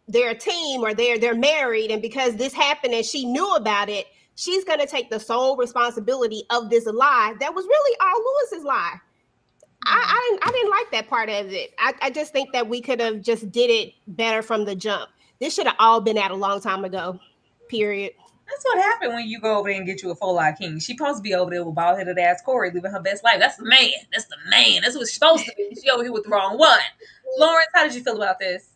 Speaker 6: they're a team, or they're married, and because this happened and she knew about it, she's going to take the sole responsibility of this lie that was really all Lewis's lie. I didn't like that part of it. I just think that we could have just did it better from the jump. This should have all been out a long time ago. Period.
Speaker 3: That's what happened when you go over there and get you a full lot king. She supposed to be over there with bald headed ass Corey living her best life. That's the man. That's the man. That's what she's supposed to be. She over here with the wrong one. Lawrence, how did you feel about this?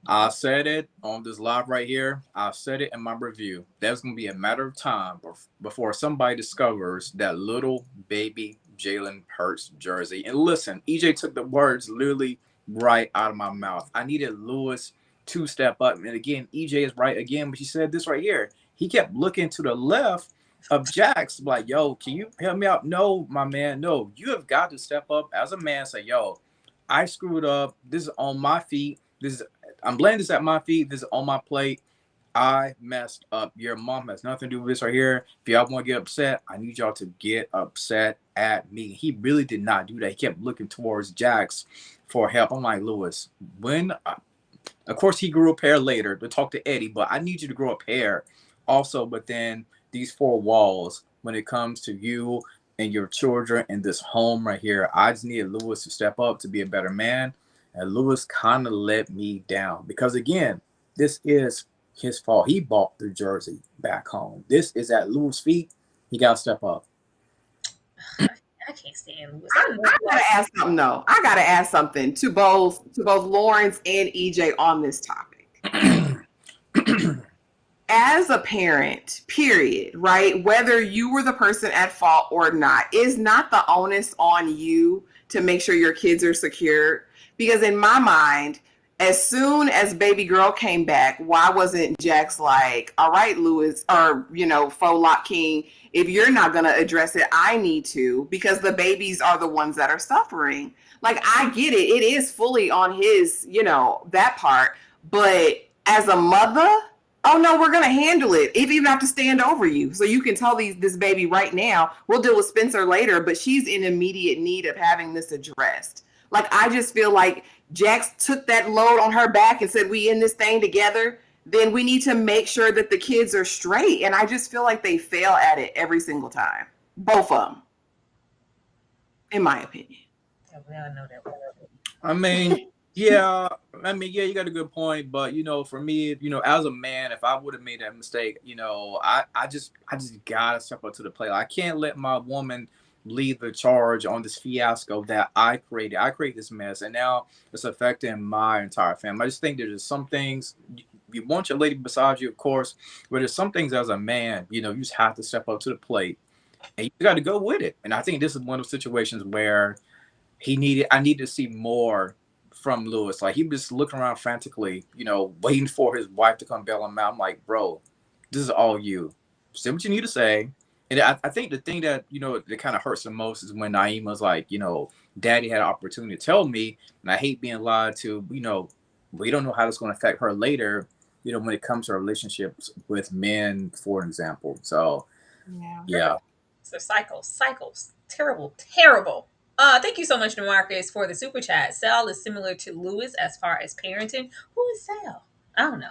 Speaker 4: I said it on this live right here. I said it in my review. There's going to be a matter of time before somebody discovers that little baby Jalen Hurts jersey. And listen, EJ took the words literally right out of my mouth. I needed Lewis to step up. And again, EJ is right again, but she said this right here. He kept looking to the left of Jax, like, yo, can you help me out? No, my man, no. You have got to step up as a man. Say, yo, I screwed up. This is on my feet. I'm laying this at my feet. This is on my plate. I messed up. Your mom has nothing to do with this right here. If y'all want to get upset, I need y'all to get upset at me. He really did not do that. He kept looking towards Jax for help. I'm like, Lewis, of course, he grew a pair later to talk to Eddie, but I need you to grow a pair also within these four walls when it comes to you and your children in this home right here. I just needed Lewis to step up to be a better man. And Lewis kind of let me down because, again, this is his fault. He bought the jersey back home. This is at Lewis' feet. He got to step up.
Speaker 3: I can't stand Lewis.
Speaker 5: I gotta ask something though. I gotta ask something to both Lawrence and EJ on this topic. As a parent, period, right? Whether you were the person at fault or not, is not the onus on you to make sure your kids are secure? Because in my mind, as soon as baby girl came back, why wasn't Jax like, all right, Lewis, or, faux lock king, if you're not going to address it, I need to, because the babies are the ones that are suffering. Like, I get it. It is fully on his, that part. But as a mother, oh no, we're going to handle it. If you have to stand over you. So you can tell this baby right now, we'll deal with Spencer later, but she's in immediate need of having this addressed. Like, I just feel like Jax took that load on her back and said, we in this thing together, then we need to make sure that the kids are straight. And I just feel like they fail at it every single time. Both of them, in my opinion.
Speaker 3: Yeah, we all know that.
Speaker 4: Yeah, you got a good point. But, for me, as a man, if I would have made that mistake, I just got to step up to the plate. I can't let my woman lead the charge on this fiasco that I created. I created this mess, and now it's affecting my entire family. I just think there's some things, you want your lady beside you, of course, but there's some things as a man, you just have to step up to the plate, and you got to go with it. And I think this is one of those situations where I need to see more from Lewis. Like, he was just looking around frantically, waiting for his wife to come bail him out. I'm like, bro, this is all you. Say what you need to say. And I think the thing that, that kind of hurts the most is when Naima was like, Daddy had an opportunity to tell me, and I hate being lied to. We don't know how it's going to affect her later, when it comes to relationships with men, for example. So, yeah.
Speaker 3: So cycles. Terrible. Thank you so much, DeMarcus, for the super chat. Sal is similar to Lewis as far as parenting. Who is Sal? I don't know.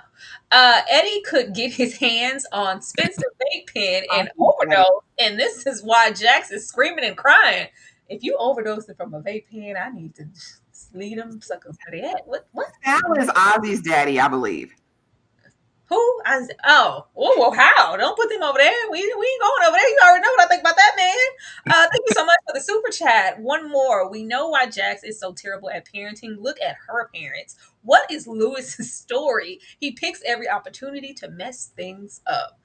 Speaker 3: Eddie could get his hands on Spencer vape pen and overdose, and this is why Jax is screaming and crying. If you overdosing from a vape pen, I need to just lead him suckers for that. What?
Speaker 5: Sal is Ozzy's daddy, I believe.
Speaker 3: Who? How? Don't put them over there. We ain't going over there. You already know what I think about that, man. Thank you so much for the super chat. One more. We know why Jax is so terrible at parenting. Look at her parents. What is Lewis's story? He picks every opportunity to mess things up.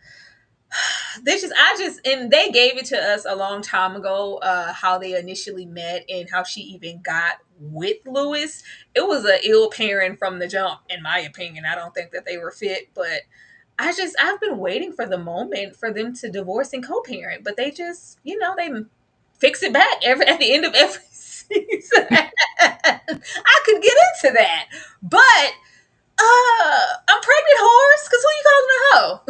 Speaker 3: And they gave it to us a long time ago, how they initially met and how she even got with Lewis. It was an ill pairing from the jump, in my opinion. I don't think that they were fit, but I've been waiting for the moment for them to divorce and co-parent, but they just, they fix it back at the end of every season. I could get into that, but I'm pregnant, horse, because who you calling a hoe?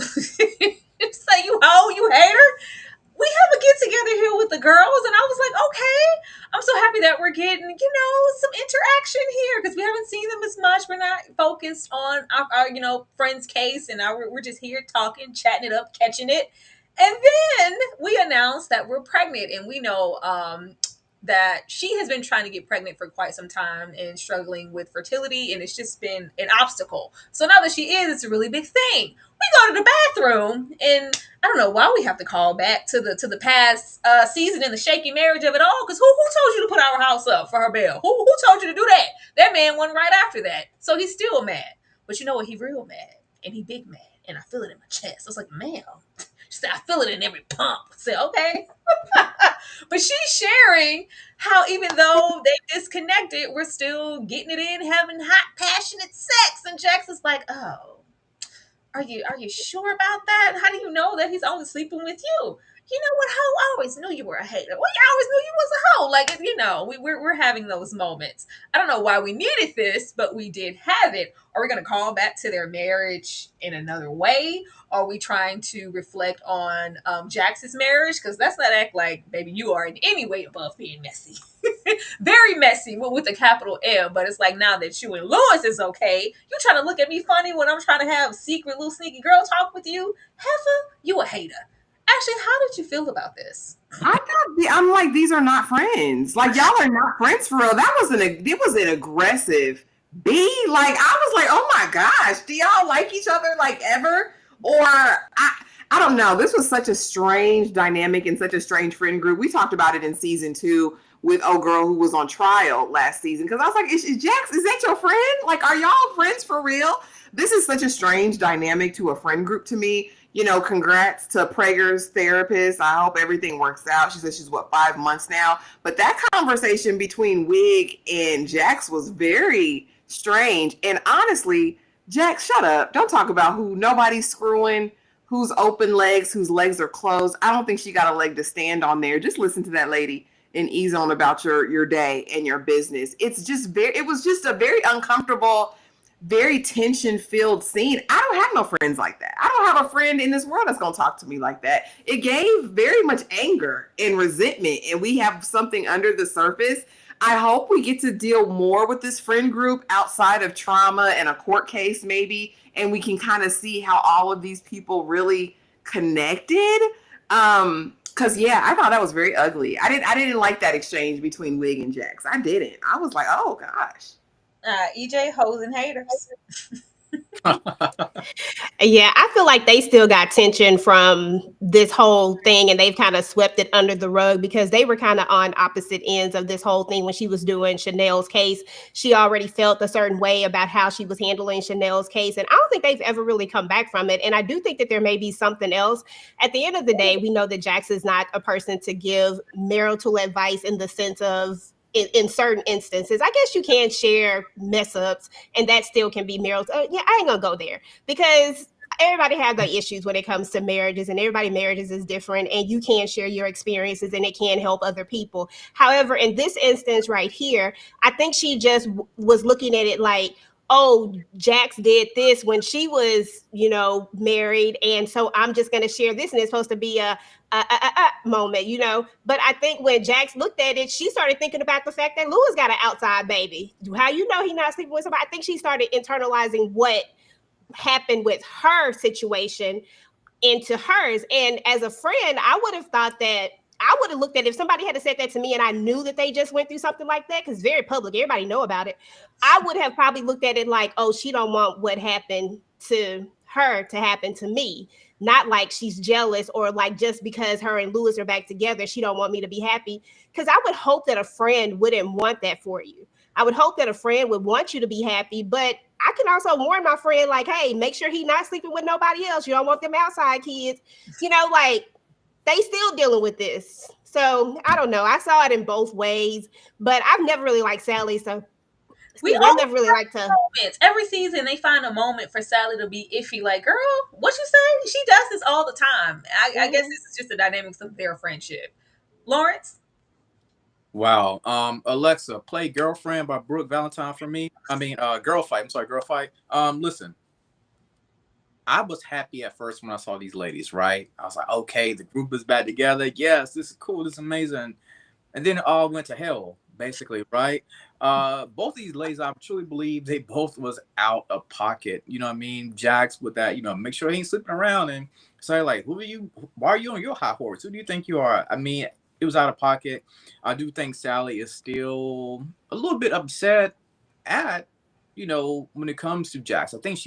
Speaker 3: Say you hoe, you hater. We have a get together here with the girls, and I was like, okay, I'm so happy that we're getting, some interaction here, because we haven't seen them as much. We're not focused on our friend's case, and we're just here talking, chatting it up, catching it. And then we announced that we're pregnant, and we know that she has been trying to get pregnant for quite some time and struggling with fertility, and it's just been an obstacle. So now that she is, it's a really big thing. We go to the bathroom, and I don't know why we have to call back to the past season and the shaky marriage of it all. Because who told you to put our house up for her bill? Who told you to do that? That man went right after that, so he's still mad. But you know what? He real mad, and he big mad, and I feel it in my chest. I was like, ma'am. She said, I feel it in every pump. I said, okay. But she's sharing how even though they disconnected, we're still getting it in, having hot, passionate sex. And Jax is like, oh, are you sure about that? How do you know that he's only sleeping with you? You know what, hoe? I always knew you were a hater. Well, I always knew you was a hoe. Like, we're having those moments. I don't know why we needed this, but we did have it. Are we going to call back to their marriage in another way? Are we trying to reflect on Jax's marriage? Because let's not act like, baby, you are in any way above being messy. Very messy with a capital M. But it's like, now that you and Lewis is okay, you trying to look at me funny when I'm trying to have secret little sneaky girl talk with you? Heifer, you a hater. Actually, how did you feel about this?
Speaker 5: I'm like, these are not friends. Like, y'all are not friends for real. It was an aggressive B. Like, I was like, oh my gosh, do y'all like each other like ever? Or I don't know. This was such a strange dynamic and such a strange friend group. We talked about it in season 2 with old girl who was on trial last season. Because I was like, is Jax, is that your friend? Like, are y'all friends for real? This is such a strange dynamic to a friend group to me. You know, congrats to Prager's therapist. I hope everything works out. She says she's 5 months now. But that conversation between Wig and Jax was very strange. And honestly, Jax, shut up. Don't talk about who nobody's screwing, who's open legs, whose legs are closed. I don't think she got a leg to stand on there. Just listen to that lady and ease on about your day and your business. It was just a very uncomfortable, very tension-filled scene. I don't have no friends like that. I don't have a friend in this world that's going to talk to me like that. It gave very much anger and resentment, and we have something under the surface. I hope we get to deal more with this friend group outside of trauma and a court case maybe, and we can kind of see how all of these people really connected. Because yeah, I thought that was very ugly. I didn't like that exchange between Wig and Jax. I didn't. I was like, oh gosh.
Speaker 3: EJ, hoes and haters.
Speaker 6: Yeah, I feel like they still got tension from this whole thing, and they've kind of swept it under the rug because they were kind of on opposite ends of this whole thing. When she was doing Chanel's case, she already felt a certain way about how she was handling Chanel's case, and I don't think they've ever really come back from it. And I do think that there may be something else. At the end of the day, we know that Jax is not a person to give marital advice in the sense of, in certain instances, I guess you can share mess ups and that still can be marital. Yeah, I ain't gonna go there because everybody has their issues when it comes to marriages, and everybody marriages is different, and you can share your experiences and it can help other people. However, in this instance right here, I think she just was looking at it like, oh, Jax did this when she was, married, and so I'm just going to share this, and it's supposed to be a moment, But I think when Jax looked at it, she started thinking about the fact that Louis got an outside baby. How you know he's not sleeping with somebody? I think she started internalizing what happened with her situation into hers. And as a friend, I would have thought that I would have looked at it, if somebody had said that to me and I knew that they just went through something like that, because it's very public, everybody know about it. I would have probably looked at it like, oh, she don't want what happened to her to happen to me. Not like she's jealous or like just because her and Louis are back together, she don't want me to be happy. Because I would hope that a friend wouldn't want that for you. I would hope that a friend would want you to be happy, but I can also warn my friend, like, hey, make sure he's not sleeping with nobody else. You don't want them outside kids. Like, they still dealing with this. So I don't know. I saw it in both ways, but I've never really liked Sally. So I never really liked her.
Speaker 3: Moments. Every season they find a moment for Sally to be iffy. Like, girl, what you say? She does this all the time. I guess this is just the dynamics of their friendship. Lawrence?
Speaker 4: Wow. Alexa, play Girlfriend by Brooke Valentine for me. Girl Fight. I'm sorry, Girl Fight. Listen. I was happy at first when I saw these ladies, right? I was like, okay, the group is back together. Yes, this is cool. This is amazing. And then it all went to hell, basically, right? Both these ladies, I truly believe they both was out of pocket. You know what I mean? Jax with that, make sure he ain't sleeping around. And so like, why are you on your high horse? Who do you think you are? I mean, it was out of pocket. I do think Sally is still a little bit upset at, when it comes to Jax. I think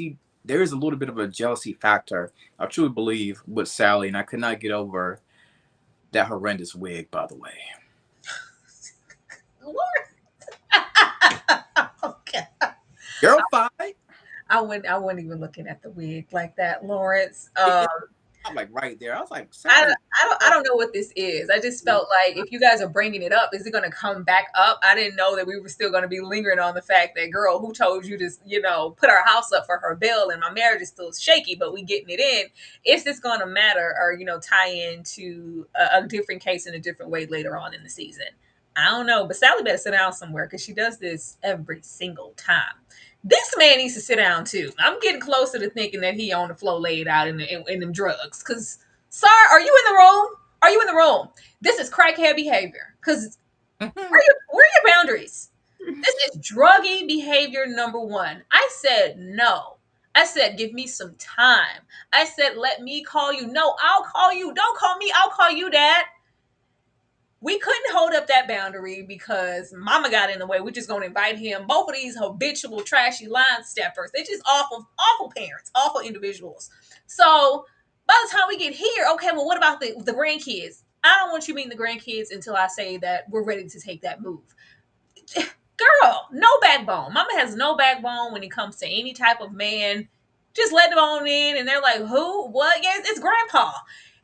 Speaker 4: there is a little bit of a jealousy factor. I truly believe with Sally, and I could not get over that horrendous wig, by the way.
Speaker 3: Lord. Okay.
Speaker 4: Girl fight.
Speaker 3: I wasn't even looking at the wig like that, Lawrence.
Speaker 4: I'm like right there. I was like,
Speaker 3: I
Speaker 4: Sally.
Speaker 3: I don't know what this is. I just felt like if you guys are bringing it up, is it going to come back up? I didn't know that we were still going to be lingering on the fact that, girl, who told you to, put our house up for her bill and my marriage is still shaky, but we getting it in. Is this going to matter or, tie into a different case in a different way later on in the season? I don't know, but Sally better sit down somewhere because she does this every single time. This man needs to sit down too. I'm getting closer to thinking that he on the floor laid out in them drugs. Cause, sir, are you in the room? Are you in the room? This is crackhead behavior. Cause where are your boundaries? This is druggy behavior number one. I said no. I said give me some time. I said let me call you. No, I'll call you. Don't call me. I'll call you, Dad. We couldn't hold up that boundary because mama got in the way. We're just going to invite him. Both of these habitual, trashy line steppers. They're just awful, awful parents, awful individuals. So by the time we get here, okay, well, what about the grandkids? I don't want you meeting the grandkids until I say that we're ready to take that move. Girl, no backbone. Mama has no backbone when it comes to any type of man. Just let them on in and they're like, who? What? Yes, it's grandpa.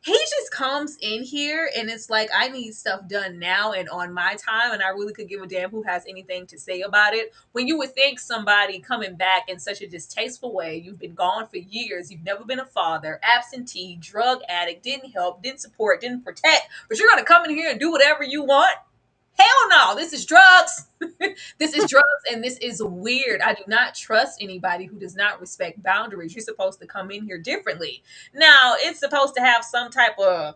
Speaker 3: He just comes in here and it's like, I need stuff done now and on my time. And I really could give a damn who has anything to say about it. When you would think somebody coming back in such a distasteful way, you've been gone for years, you've never been a father, absentee, drug addict, didn't help, didn't support, didn't protect, but you're going to come in here and do whatever you want? Hell no, this is drugs. This is drugs and this is weird. I do not trust anybody who does not respect boundaries. You're supposed to come in here differently. Now, it's supposed to have some type of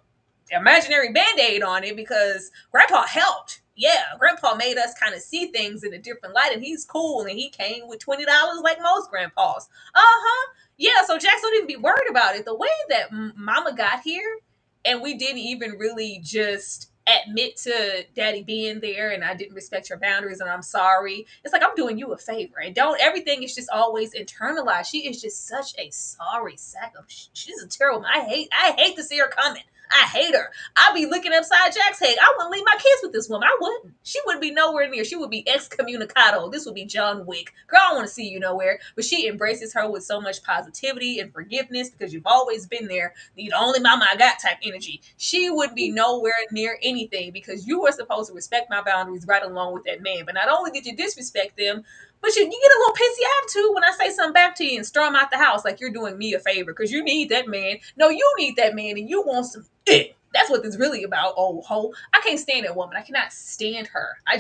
Speaker 3: imaginary band-aid on it because grandpa helped. Yeah, grandpa made us kind of see things in a different light and he's cool and he came with $20 like most grandpas. Uh-huh. Yeah, so Jax don't even be worried about it. The way that mama got here and we didn't even really just admit to daddy being there and I didn't respect your boundaries and I'm sorry. It's like I'm doing you a favor and don't everything is just always internalized. She is just such a sorry sack of she's a terrible. I hate to see her coming. I hate her. I'll be looking upside Jack's head. I wouldn't leave my kids with this woman. I wouldn't. She would be nowhere near. She would be excommunicado. This would be John Wick. Girl, I don't want to see you nowhere. But she embraces her with so much positivity and forgiveness because you've always been there. The only mama I got type energy. She would be nowhere near anything because you were supposed to respect my boundaries right along with that man. But not only did you disrespect them, but you get a little pissy attitude when I say something back to you and storm out the house like you're doing me a favor because you need that man. No, you need that man and you want some dick. That's what this really about, old hoe. I can't stand that woman. I cannot stand her. I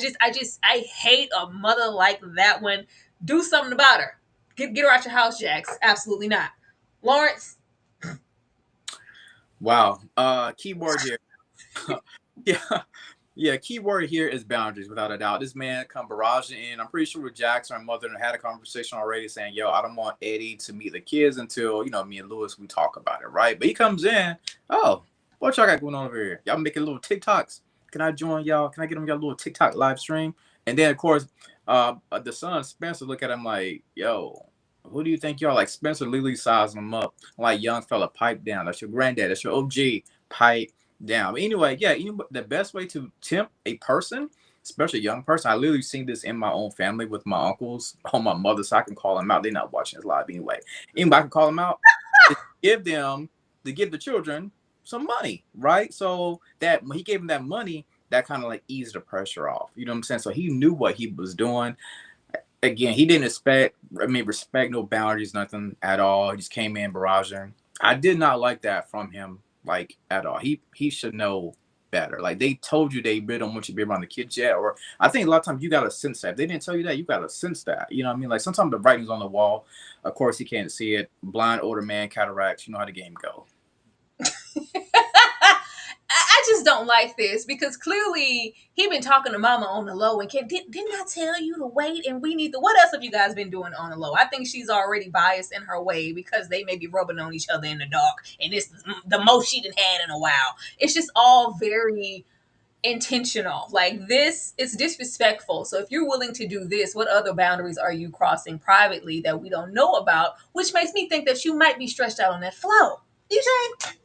Speaker 3: hate a mother like that one. Do something about her. Get her out your house, Jax. Absolutely not. Lawrence.
Speaker 4: Wow. Keyboard here. Yeah, key word here is boundaries, without a doubt. This man come barraging in. I'm pretty sure with Jackson and mother had a conversation already saying, yo, I don't want Eddie to meet the kids until, me and Lewis, we talk about it, right? But he comes in, oh, what y'all got going on over here? Y'all making little TikToks. Can I join y'all? Can I get on y'all little TikTok live stream? And then, of course, the son, Spencer, look at him like, yo, who do you think y'all like? Spencer literally sizing him up. Like, young fella, pipe down. That's your granddad. That's your OG. Pipe down. Anyway, yeah, the best way to tempt a person, especially a young person, I literally seen this in my own family with my uncles on my mother's side. I can call them out. They're not watching this live anyway. Anybody I can call them out. To give the children some money, right? So that when he gave them that money, that kind of like eased the pressure off. You know what I'm saying? So he knew what he was doing. Again, he didn't respect no boundaries, nothing at all. He just came in barraging. I did not like that from him, like, at all. He should know better. Like, they told you they really don't want you to be around the kids yet. Or I think a lot of times you got to sense that. If they didn't tell you that, you got to sense that. You know what I mean? Like, sometimes the writing's on the wall. Of course, he can't see it. Blind older man, cataracts. You know how the game go.
Speaker 3: I just don't like this because clearly he been talking to mama on the low and didn't I tell you to wait and we need to, what else have you guys been doing on the low? I think she's already biased in her way because they may be rubbing on each other in the dark and it's the most she done had in a while. It's just all very intentional. Like, this is disrespectful. So if you're willing to do this, what other boundaries are you crossing privately that we don't know about? Which makes me think that you might be stretched out on that flow. DJ?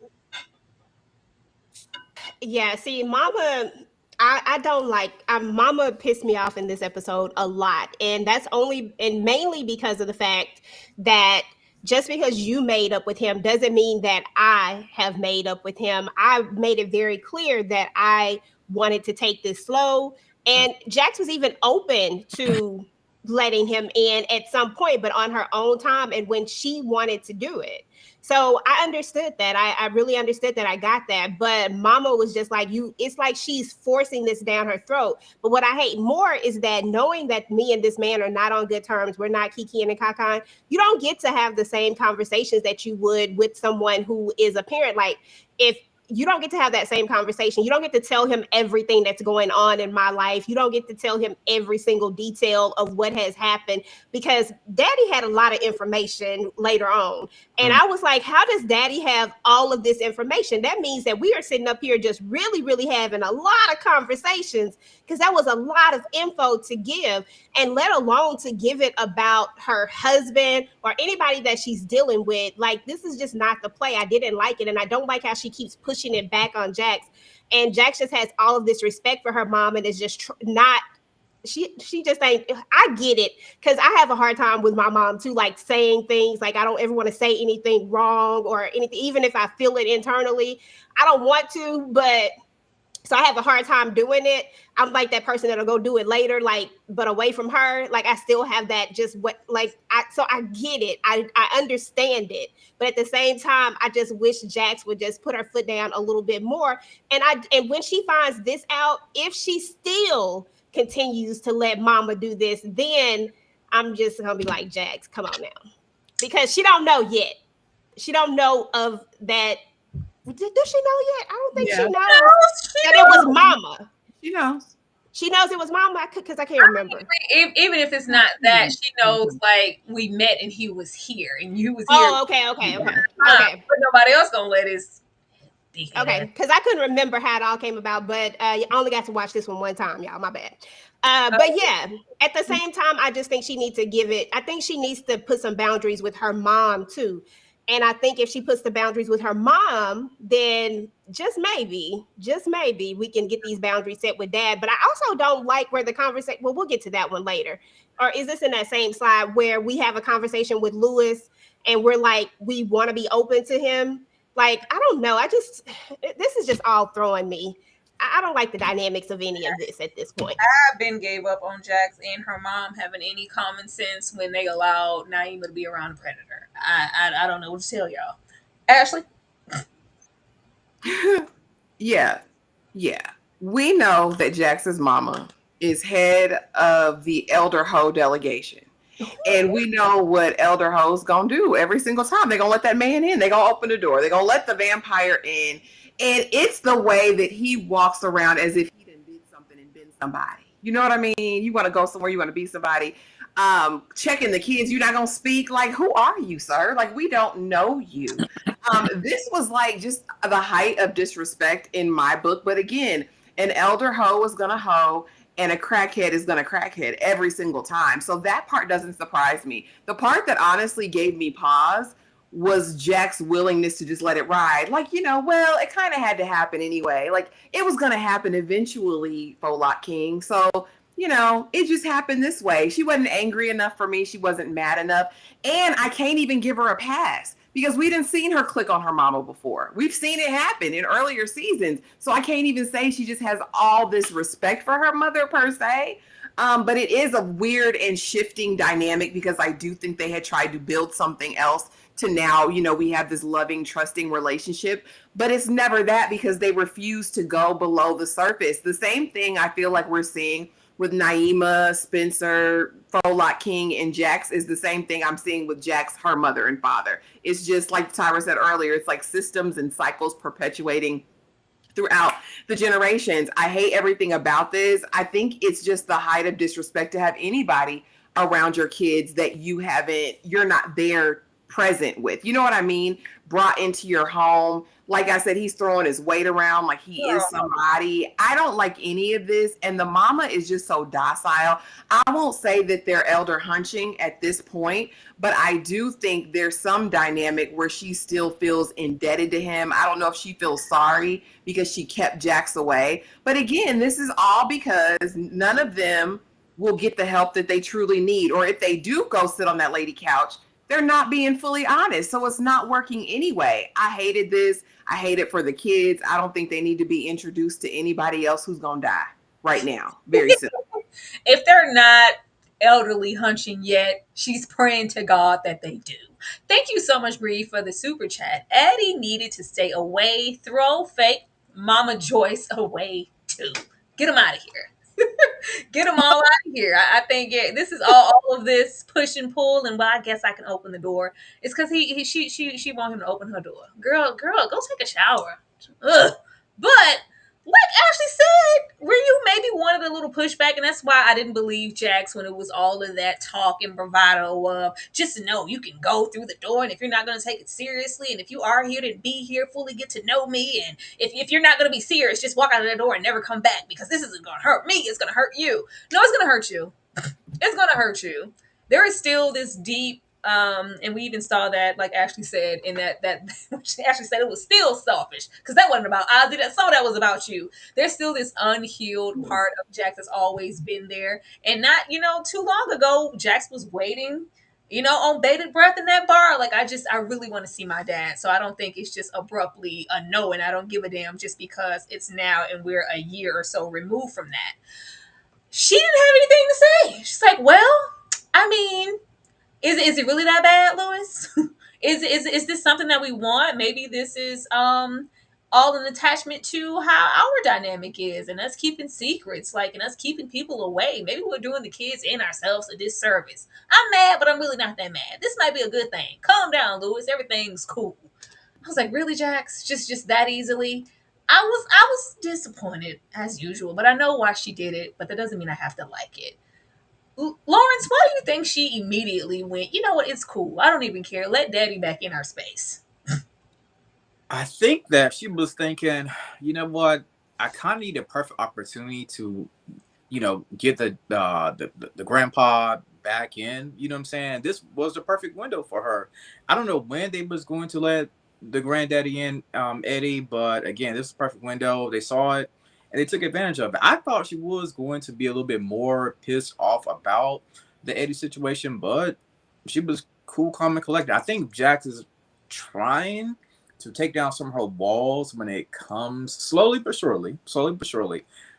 Speaker 6: Yeah, see, Mama, I don't like. Mama pissed me off in this episode a lot, and that's only and mainly because of the fact that just because you made up with him doesn't mean that I have made up with him. I made it very clear that I wanted to take this slow, and Jax was even open to letting him in at some point, but on her own time and when she wanted to do it. So I understood that. I really understood that. I got that. But Mama was just like, it's like she's forcing this down her throat. But what I hate more is that knowing that me and this man are not on good terms, we're not kikiing and kakan, you don't get to have the same conversations that you would with someone who is a parent. Like, if you don't get to have that same conversation. You don't get to tell him everything that's going on in my life. You don't get to tell him every single detail of what has happened, because Daddy had a lot of information later on. And I was like, how does Daddy have all of this information? That means that we are sitting up here just really, really having a lot of conversations, because that was a lot of info to give, and let alone to give it about her husband or anybody that she's dealing with. Like, this is just not the play. I didn't like it. And I don't like how she keeps pushing it back on Jax. And Jax just has all of this respect for her mom and is just not, she just ain't. I get it, because I have a hard time with my mom too, like saying things like I don't ever want to say anything wrong or anything, even if I feel it internally. I don't want to, but so I have a hard time doing it. I'm like that person that'll go do it later, like, but away from her. Like, I still have that just what, like, so I get it. I understand it. But at the same time, I just wish Jax would just put her foot down a little bit more. And when she finds this out, if she still continues to let Mama do this, then I'm just gonna be like, Jax, come on now. Because she don't know yet. She don't know of that. Does she know yet? I don't think she knows that it was Mama.
Speaker 5: She knows.
Speaker 6: She knows it was Mama, because I can't remember.
Speaker 3: Even if it's not that, she knows, like, we met and he was here and you was here.
Speaker 6: Oh, okay.
Speaker 3: But nobody else gonna let his.
Speaker 6: Okay, because I couldn't remember how it all came about, but I only got to watch this one time, y'all. My bad. But yeah, at the same time, I just think she needs to I think she needs to put some boundaries with her mom too. And I think if she puts the boundaries with her mom, then just maybe we can get these boundaries set with Dad. But I also don't like where the conversation, well, we'll get to that one later. Or is this in that same slide where we have a conversation with Lewis and we're like, we want to be open to him? Like, I don't know. This is just all throwing me. I don't like the dynamics of any of this at this point.
Speaker 3: I've been gave up on Jax and her mom having any common sense when they allowed Naima to be around a predator. I don't know what to tell y'all. Ashley?
Speaker 5: Yeah. We know that Jax's mama is head of the Elder Ho delegation. And we know what Elder Ho's gonna do every single time. They're gonna let that man in. They're gonna open the door. They're gonna let the vampire in. And it's the way that he walks around as if he done did something and been somebody. You know what I mean? You want to go somewhere, you want to be somebody. Checking the kids, you're not going to speak. Like, who are you, sir? Like, we don't know you. This was like just the height of disrespect in my book. But again, an elder hoe is going to hoe and a crackhead is going to crackhead every single time. So that part doesn't surprise me. The part that honestly gave me pause was Jack's willingness to just let it ride. Like, well, it kind of had to happen anyway. Like, it was going to happen eventually, Folak King. So, it just happened this way. She wasn't angry enough for me. She wasn't mad enough. And I can't even give her a pass because we didn't seen her click on her mama before. We've seen it happen in earlier seasons. So I can't even say she just has all this respect for her mother per se. But it is a weird and shifting dynamic because I do think they had tried to build something else to now, we have this loving, trusting relationship, but it's never that because they refuse to go below the surface. The same thing I feel like we're seeing with Naima, Spencer, Folak King, and Jax is the same thing I'm seeing with Jax, her mother and father. It's just like Tyra said earlier, it's like systems and cycles perpetuating throughout the generations. I hate everything about this. I think it's just the height of disrespect to have anybody around your kids that you're not there present with. You know what I mean? Brought into your home. Like I said, he's throwing his weight around like he is somebody. I don't like any of this. And the mama is just so docile. I won't say that they're elder hunching at this point, but I do think there's some dynamic where she still feels indebted to him. I don't know if she feels sorry because she kept Jax away. But again, this is all because none of them will get the help that they truly need. Or if they do go sit on that lady couch, they're not being fully honest. So it's not working anyway. I hated this. I hate it for the kids. I don't think they need to be introduced to anybody else who's going to die right now. Very soon.
Speaker 3: If they're not elderly hunching yet, she's praying to God that they do. Thank you so much, Bree, for the super chat. Eddie needed to stay away. Throw fake Mama Joyce away too. Get him out of here. Get them all out of here. I think this is all of this push and pull, and well, I guess I can open the door. It's because she want him to open her door. Girl, go take a shower. Ugh. But like Ashley said, Ryu maybe wanted a little pushback, and that's why I didn't believe Jax when it was all of that talk and bravado of just know you can go through the door, and if you're not going to take it seriously, and if you are here to be here, fully get to know me, and if you're not going to be serious, just walk out of the door and never come back because this isn't going to hurt me, it's going to hurt you. No, it's going to hurt you. It's going to hurt you. There is still this deep and we even saw that, like Ashley said, in that Ashley said it was still selfish because that wasn't about I did that. Some of that was about you. There's still this unhealed part of Jax that's always been there, and not too long ago, Jax was waiting, on bated breath in that bar. Like I really want to see my dad, so I don't think it's just abruptly a no, and I don't give a damn just because it's now and we're a year or so removed from that. She didn't have anything to say. She's like, well, I mean. Is it really that bad, Lewis? is this something that we want? Maybe this is all an attachment to how our dynamic is, and us keeping secrets, and us keeping people away. Maybe we're doing the kids and ourselves a disservice. I'm mad, but I'm really not that mad. This might be a good thing. Calm down, Lewis. Everything's cool. I was like, really, Jax? Just that easily? I was disappointed as usual, but I know why she did it. But that doesn't mean I have to like it. Lawrence, why do you think she immediately went, you know what, it's cool. I don't even care. Let daddy back in our space.
Speaker 4: I think that she was thinking, you know what, I kind of need a perfect opportunity to, get the grandpa back in. You know what I'm saying? This was the perfect window for her. I don't know when they was going to let the granddaddy in, Eddie, but again, this is a perfect window. They saw it. And they took advantage of it. I thought she was going to be a little bit more pissed off about the Eddie situation, but she was cool, calm, and collected. I think Jax is trying to take down some of her walls when it comes, slowly but surely,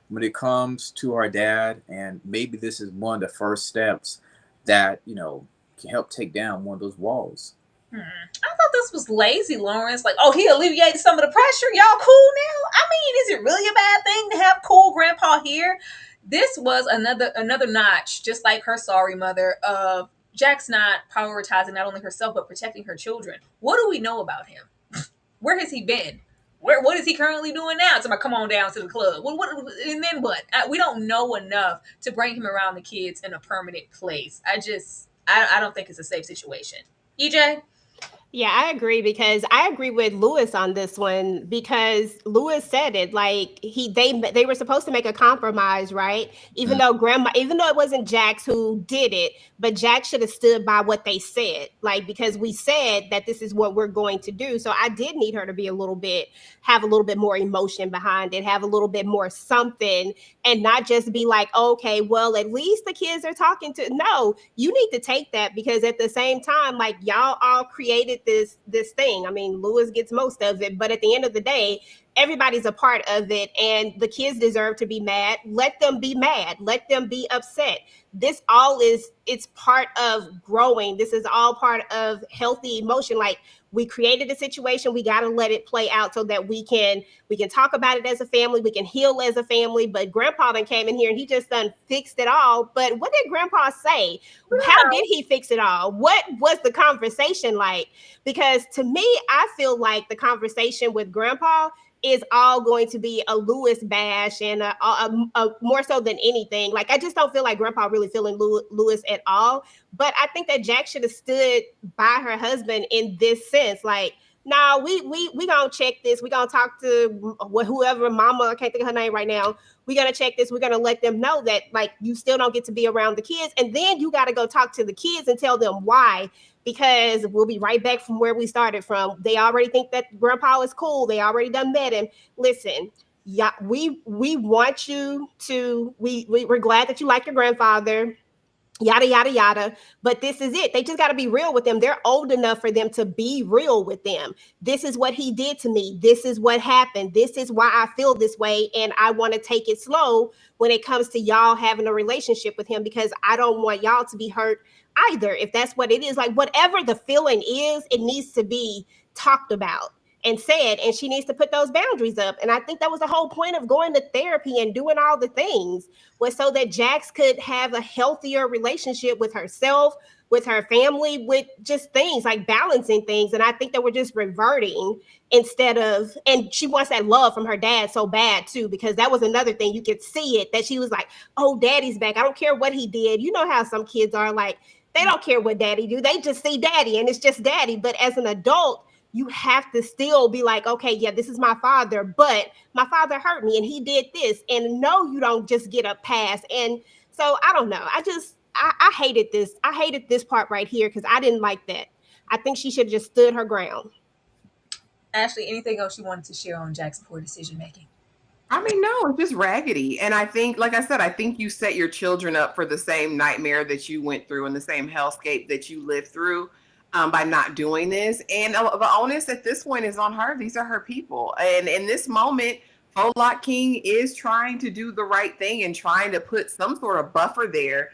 Speaker 4: when it comes to her dad. And maybe this is one of the first steps that, can help take down one of those walls.
Speaker 3: I thought this was lazy, Lawrence. He alleviated some of the pressure. Y'all cool now? I mean, is it really a bad thing to have cool grandpa here? This was another notch, just like her sorry mother, of Jax not prioritizing not only herself, but protecting her children. What do we know about him? Where has he been? What is he currently doing now? Somebody come on down to the club. What and then what? We don't know enough to bring him around the kids in a permanent place. I don't think it's a safe situation. EJ?
Speaker 6: Yeah, I agree because I agree with Lewis on this one because Lewis said it they were supposed to make a compromise, right? Even though it wasn't Jax who did it, but Jax should have stood by what they said, because we said that this is what we're going to do. So I did need her to be have a little bit more emotion behind it, have a little bit more something, and not just be like, okay, well, at least the kids are talking to. No, you need to take that because at the same time, y'all all created this thing. I mean, Lewis gets most of it, but at the end of the day, everybody's a part of it, and the kids deserve to be mad. Let them be mad. Let them be upset. This all it's part of growing. This is all part of healthy emotion. We created a situation, we got to let it play out so that we can talk about it as a family, we can heal as a family. But Grandpa then came in here and he just done fixed it all. But what did Grandpa say? How did he fix it all? What was the conversation like? Because to me, I feel like the conversation with Grandpa is all going to be a Lewis bash and a more so than anything. Like, I just don't feel like Grandpa really feeling Lewis at all. But I think that Jack should have stood by her husband in this sense. Like, no, we gonna check this. We gonna talk to whoever, mama, I can't think of her name right now. We gonna check this. We're gonna let them know that, like, you still don't get to be around the kids, and then you got to go talk to the kids and tell them why. Because we'll be right back from where we started from. They already think that Grandpa is cool. They already done met him. Listen, yeah, we want you to. We're glad that you like your grandfather. Yada yada yada, but this is it. They just got to be real with them. They're old enough for them to be real with them. This is what he did to me. This is what happened. This is why I feel this way, and I want to take it slow when it comes to y'all having a relationship with him, because I don't want y'all to be hurt either. If that's what it is, like, whatever the feeling is, it needs to be talked about and said, and she needs to put those boundaries up. And I think that was the whole point of going to therapy and doing all the things, was so that Jax could have a healthier relationship with herself, with her family, with just things like balancing things. And I think that we're just reverting instead of, and she wants that love from her dad so bad too, because that was another thing. You could see it, that she was like, oh, daddy's back. I don't care what he did. You know how some kids are, like, they don't care what daddy do. They just see daddy and it's just daddy. But as an adult, you have to still be like, okay, yeah, this is my father, but my father hurt me and he did this. And no, you don't just get a pass. And so I don't know. I hated this. I hated this part right here because I didn't like that. I think she should have just stood her ground.
Speaker 3: Ashley, anything else you wanted to share on Jack's poor decision making?
Speaker 5: I mean, no, it's just raggedy. And I think, like I said, I think you set your children up for the same nightmare that you went through and the same hellscape that you lived through by not doing this. And the onus at this point is on her. These are her people. And in this moment, Polak King is trying to do the right thing and trying to put some sort of buffer there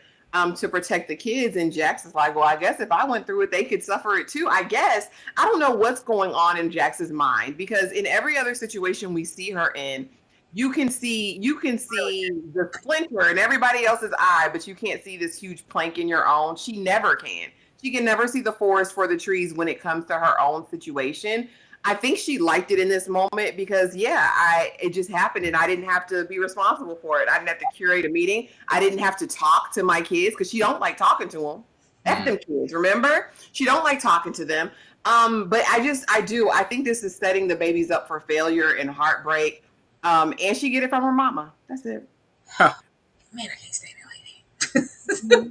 Speaker 5: to protect the kids. And Jax is like, well, I guess if I went through it, they could suffer it too. I guess. I don't know what's going on in Jax's mind, because in every other situation we see her in, you can see the splinter in everybody else's eye, but you can't see this huge plank in your own. She never can. She can never see the forest for the trees when it comes to her own situation. I think she liked it in this moment because, it just happened and I didn't have to be responsible for it. I didn't have to curate a meeting. I didn't have to talk to my kids because she don't like talking to them. F them kids, remember? She don't like talking to them. But I think this is setting the babies up for failure and heartbreak. And she get it from her mama. That's it.
Speaker 3: Man, I can't stand that lady.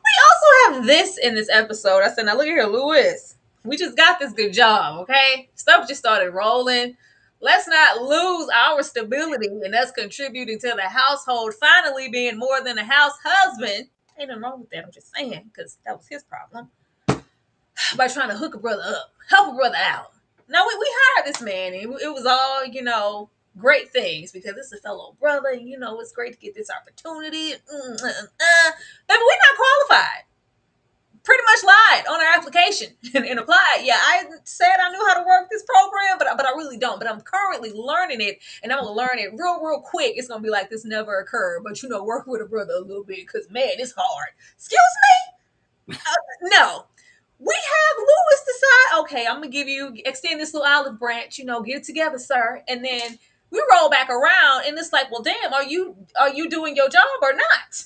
Speaker 3: We also have this in this episode. I said, now look here, Lewis. We just got this good job, okay? Stuff just started rolling. Let's not lose our stability, and that's contributing to the household finally being more than a house husband. Ain't nothing wrong with that. I'm just saying, because that was his problem. By trying to hook a brother up, help a brother out. No, we hired this man. It was all, great things because it's a fellow brother. It's great to get this opportunity. Baby, we're not qualified. Pretty much lied on our application and applied. Yeah, I said I knew how to work this program, but I really don't. But I'm currently learning it, and I'm going to learn it real quick. It's going to be like this never occurred. But, work with a brother a little bit because, man, it's hard. Excuse me? No. We have Lewis decide, okay, I'm gonna extend this little olive branch, get it together, sir. And then we roll back around and it's like, well, damn, are you doing your job or not?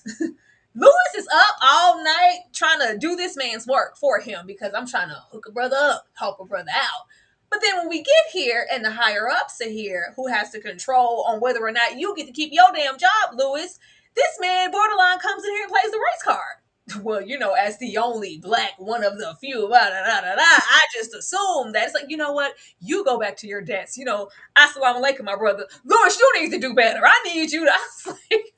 Speaker 3: Lewis is up all night trying to do this man's work for him because I'm trying to hook a brother up, help a brother out. But then when we get here and the higher ups are here, who has to control on whether or not you get to keep your damn job, Lewis, this man borderline comes in here and plays the race card. Well, as the only black one of the few, I just assume that it's like, you know what? You go back to your desk. Assalamu alaikum, my brother. Lewis, you need to do better. I need you to. I was like,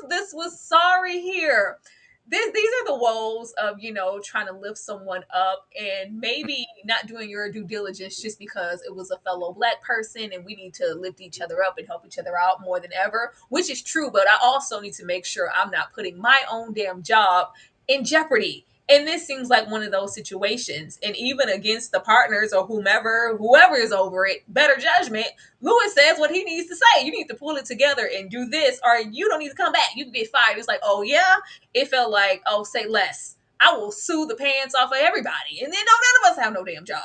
Speaker 3: this was sorry here. These are the woes of, trying to lift someone up and maybe not doing your due diligence just because it was a fellow black person and we need to lift each other up and help each other out more than ever, which is true. But I also need to make sure I'm not putting my own damn job in jeopardy. And this seems like one of those situations. And even against the partners or whoever is over it, better judgment, Lewis says what he needs to say. You need to pull it together and do this, or you don't need to come back. You can get fired. It's like, oh, yeah. It felt like, oh, say less. I will sue the pants off of everybody. And then none of us have no damn job.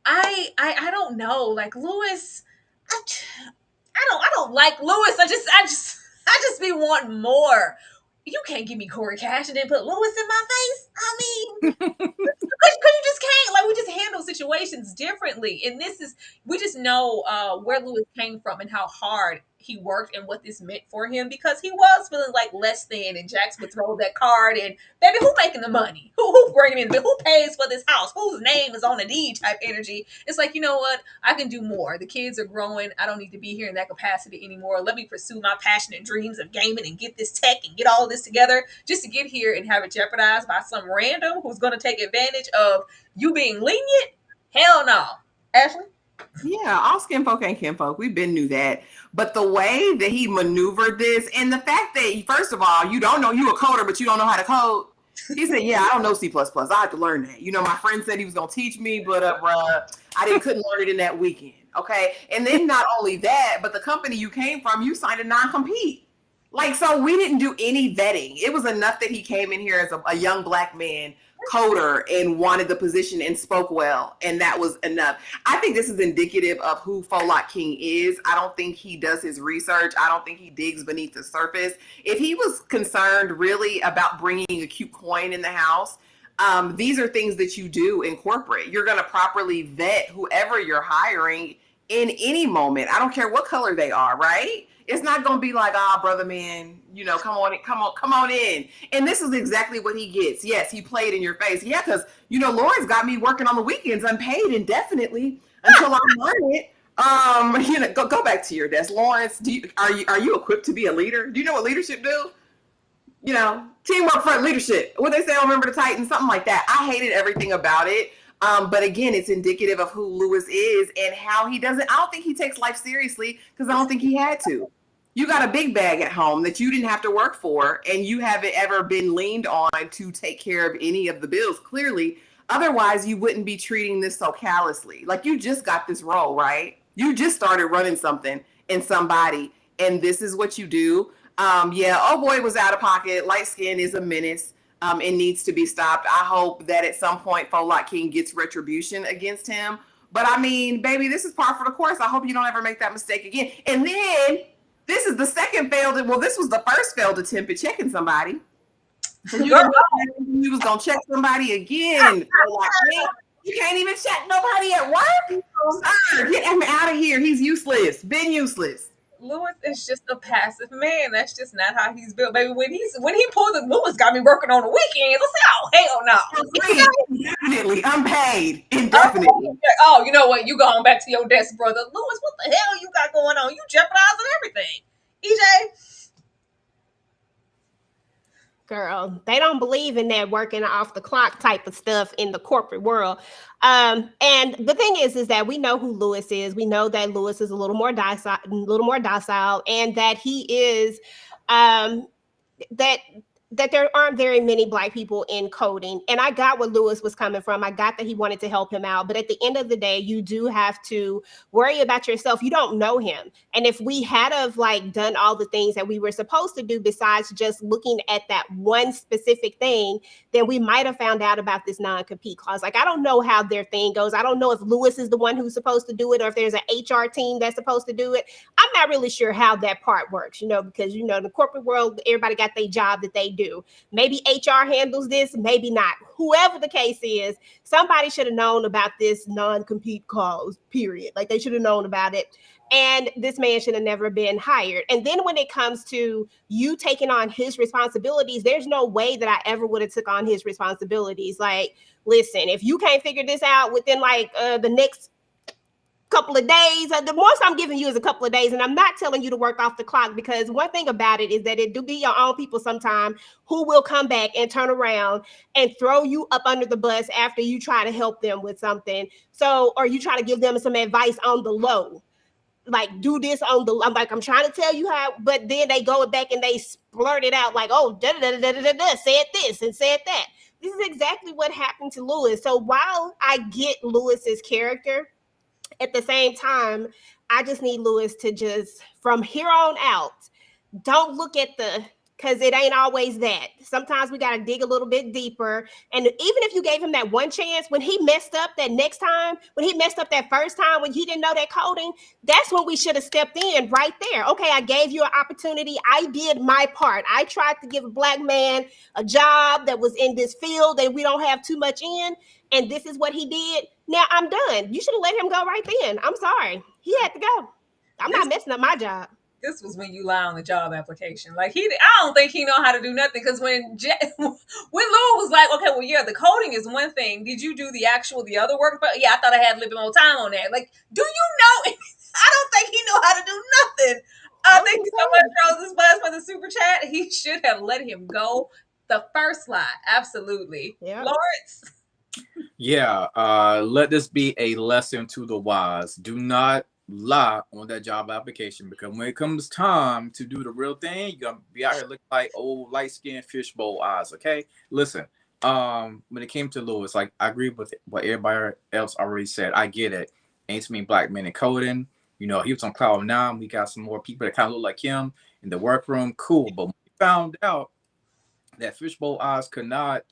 Speaker 3: I don't know. Like Lewis, I, I don't like Lewis. I just be wanting more. You can't give me Corey Cash and then put Lewis in my face. I mean, because you just can't. Like we just handle situations differently, and this is we just know where Lewis came from and how hard he worked and what this meant for him because he was feeling like less than. And Jax would throw that card and baby, who making the money? Who bringing in? Who pays for this house? Whose name is on the deed? Type energy. It's like you know what? I can do more. The kids are growing. I don't need to be here in that capacity anymore. Let me pursue my passionate dreams of gaming and get this tech and get all this together just to get here and have it jeopardized by some random who's going to take advantage of you being lenient? Hell no. Ashley?
Speaker 5: Yeah, all skin folk ain't kinfolk. We've been knew that. But the way that he maneuvered this and the fact that, first of all, you don't know you a coder, but you don't know how to code. He said, yeah, I don't know C++. I have to learn that. You know, my friend said he was going to teach me, but I couldn't learn it in that weekend. Okay. And then not only that, but the company you came from, you signed a non-compete. Like, so we didn't do any vetting. It was enough that he came in here as a young black man coder and wanted the position and spoke well, and that was enough. I think this is indicative of who Folak King is. I don't think he does his research. I don't think he digs beneath the surface. If he was concerned really about bringing a cute coin in the house, these are things that you do in corporate. You're going to properly vet whoever you're hiring in any moment. I don't care what color they are, right? It's not going to be like, brother, man, you know, come on in. And this is exactly what he gets. Yes, he played in your face. Yeah, because, you know, Lauren's got me working on the weekends unpaid indefinitely until I learn it. You know, go back to your desk. Lawrence, are you equipped to be a leader? Do you know what leadership do? You know, teamwork, front leadership. What they say on Remember the Titans, something like that. I hated everything about it. But again, it's indicative of who Lewis is and how he doesn't. I don't think he takes life seriously because I don't think he had to. You got a big bag at home that you didn't have to work for, and you haven't ever been leaned on to take care of any of the bills, clearly. Otherwise, you wouldn't be treating this so callously. Like, you just got this role, right? You just started running something in somebody, and this is what you do. Yeah, oh boy was out of pocket. Light skin is a menace. It needs to be stopped. I hope that at some point Folak King gets retribution against him. But I mean, baby, this is par for the course. I hope you don't ever make that mistake again. And then this is the second failed. Well, this was the first failed attempt at checking somebody. So you was gonna check somebody again. You can't even check nobody at work. Sir, get him out of here. He's useless. Been useless.
Speaker 3: Lewis is just a passive man. That's just not how he's built, baby. When he pulled the Lewis got me working on the weekends. I say, oh hell
Speaker 5: no. Indefinitely unpaid. Indefinitely.
Speaker 3: Oh, you know what? You going back to your desk, brother. Lewis, what the hell you got going on? You jeopardizing everything. EJ.
Speaker 6: Girl, they don't believe in that working off the clock type of stuff in the corporate world. And the thing is that we know who Lewis is. We know that Lewis is a little more docile, and that he is that there aren't very many Black people in coding. And I got where Lewis was coming from. I got that he wanted to help him out. But at the end of the day, you do have to worry about yourself. You don't know him. And if we had have like done all the things that we were supposed to do besides just looking at that one specific thing, then we might have found out about this non-compete clause. Like, I don't know how their thing goes. I don't know if Lewis is the one who's supposed to do it or if there's an HR team that's supposed to do it. I'm not really sure how that part works, because, in the corporate world, everybody got their job that they do. Maybe HR handles this, maybe not. Whoever the case is, somebody should have known about this non-compete clause, period. Like, they should have known about it. And this man should have never been hired. And then when it comes to you taking on his responsibilities, there's no way that I ever would have took on his responsibilities. Like, listen, if you can't figure this out within the next couple of days, the most I'm giving you is a couple of days, and I'm not telling you to work off the clock, because one thing about it is that it do be your own people sometime who will come back and turn around and throw you up under the bus after you try to help them with something. So, or you try to give them some advice on the low, like, do this on the, I'm trying to tell you how, but then they go back and they splurt it out like, oh, said this and said that. This is exactly what happened to Lewis. So while I get Lewis's character, at the same time, I just need Lewis to just, from here on out, don't look at the because it ain't always that. Sometimes we got to dig a little bit deeper. And even if you gave him that one chance, when he messed up that next time, when he messed up that first time, when he didn't know that coding, that's when we should have stepped in right there. Okay, I gave you an opportunity. I did my part. I tried to give a Black man a job that was in this field that we don't have too much in. And this is what he did. Now I'm done. You should have let him go right then. I'm sorry. He had to go. I'm not messing up my job.
Speaker 3: This was when you lie on the job application. Like I don't think he know how to do nothing. Because when Lou was like, okay, well, yeah, the coding is one thing. Did you do the other work? But yeah, I thought I had a little bit more time on that. Like, do you know? I don't think he know how to do nothing. Thank you so much, Roses Buzz, for the super chat. He should have let him go the first lie. Absolutely.
Speaker 6: Yeah.
Speaker 3: Lawrence.
Speaker 4: Yeah, let this be a lesson to the wise. Do not lie on that job application, because when it comes time to do the real thing, you're gonna be out here looking like old light-skinned fishbowl eyes. Okay, listen. When it came to Lewis, like, I agree with what everybody else already said. I get it. Ain't too many Black men in coding. You know, he was on cloud nine. We got some more people that kind of look like him in the workroom. Cool, but when we found out that fishbowl eyes could not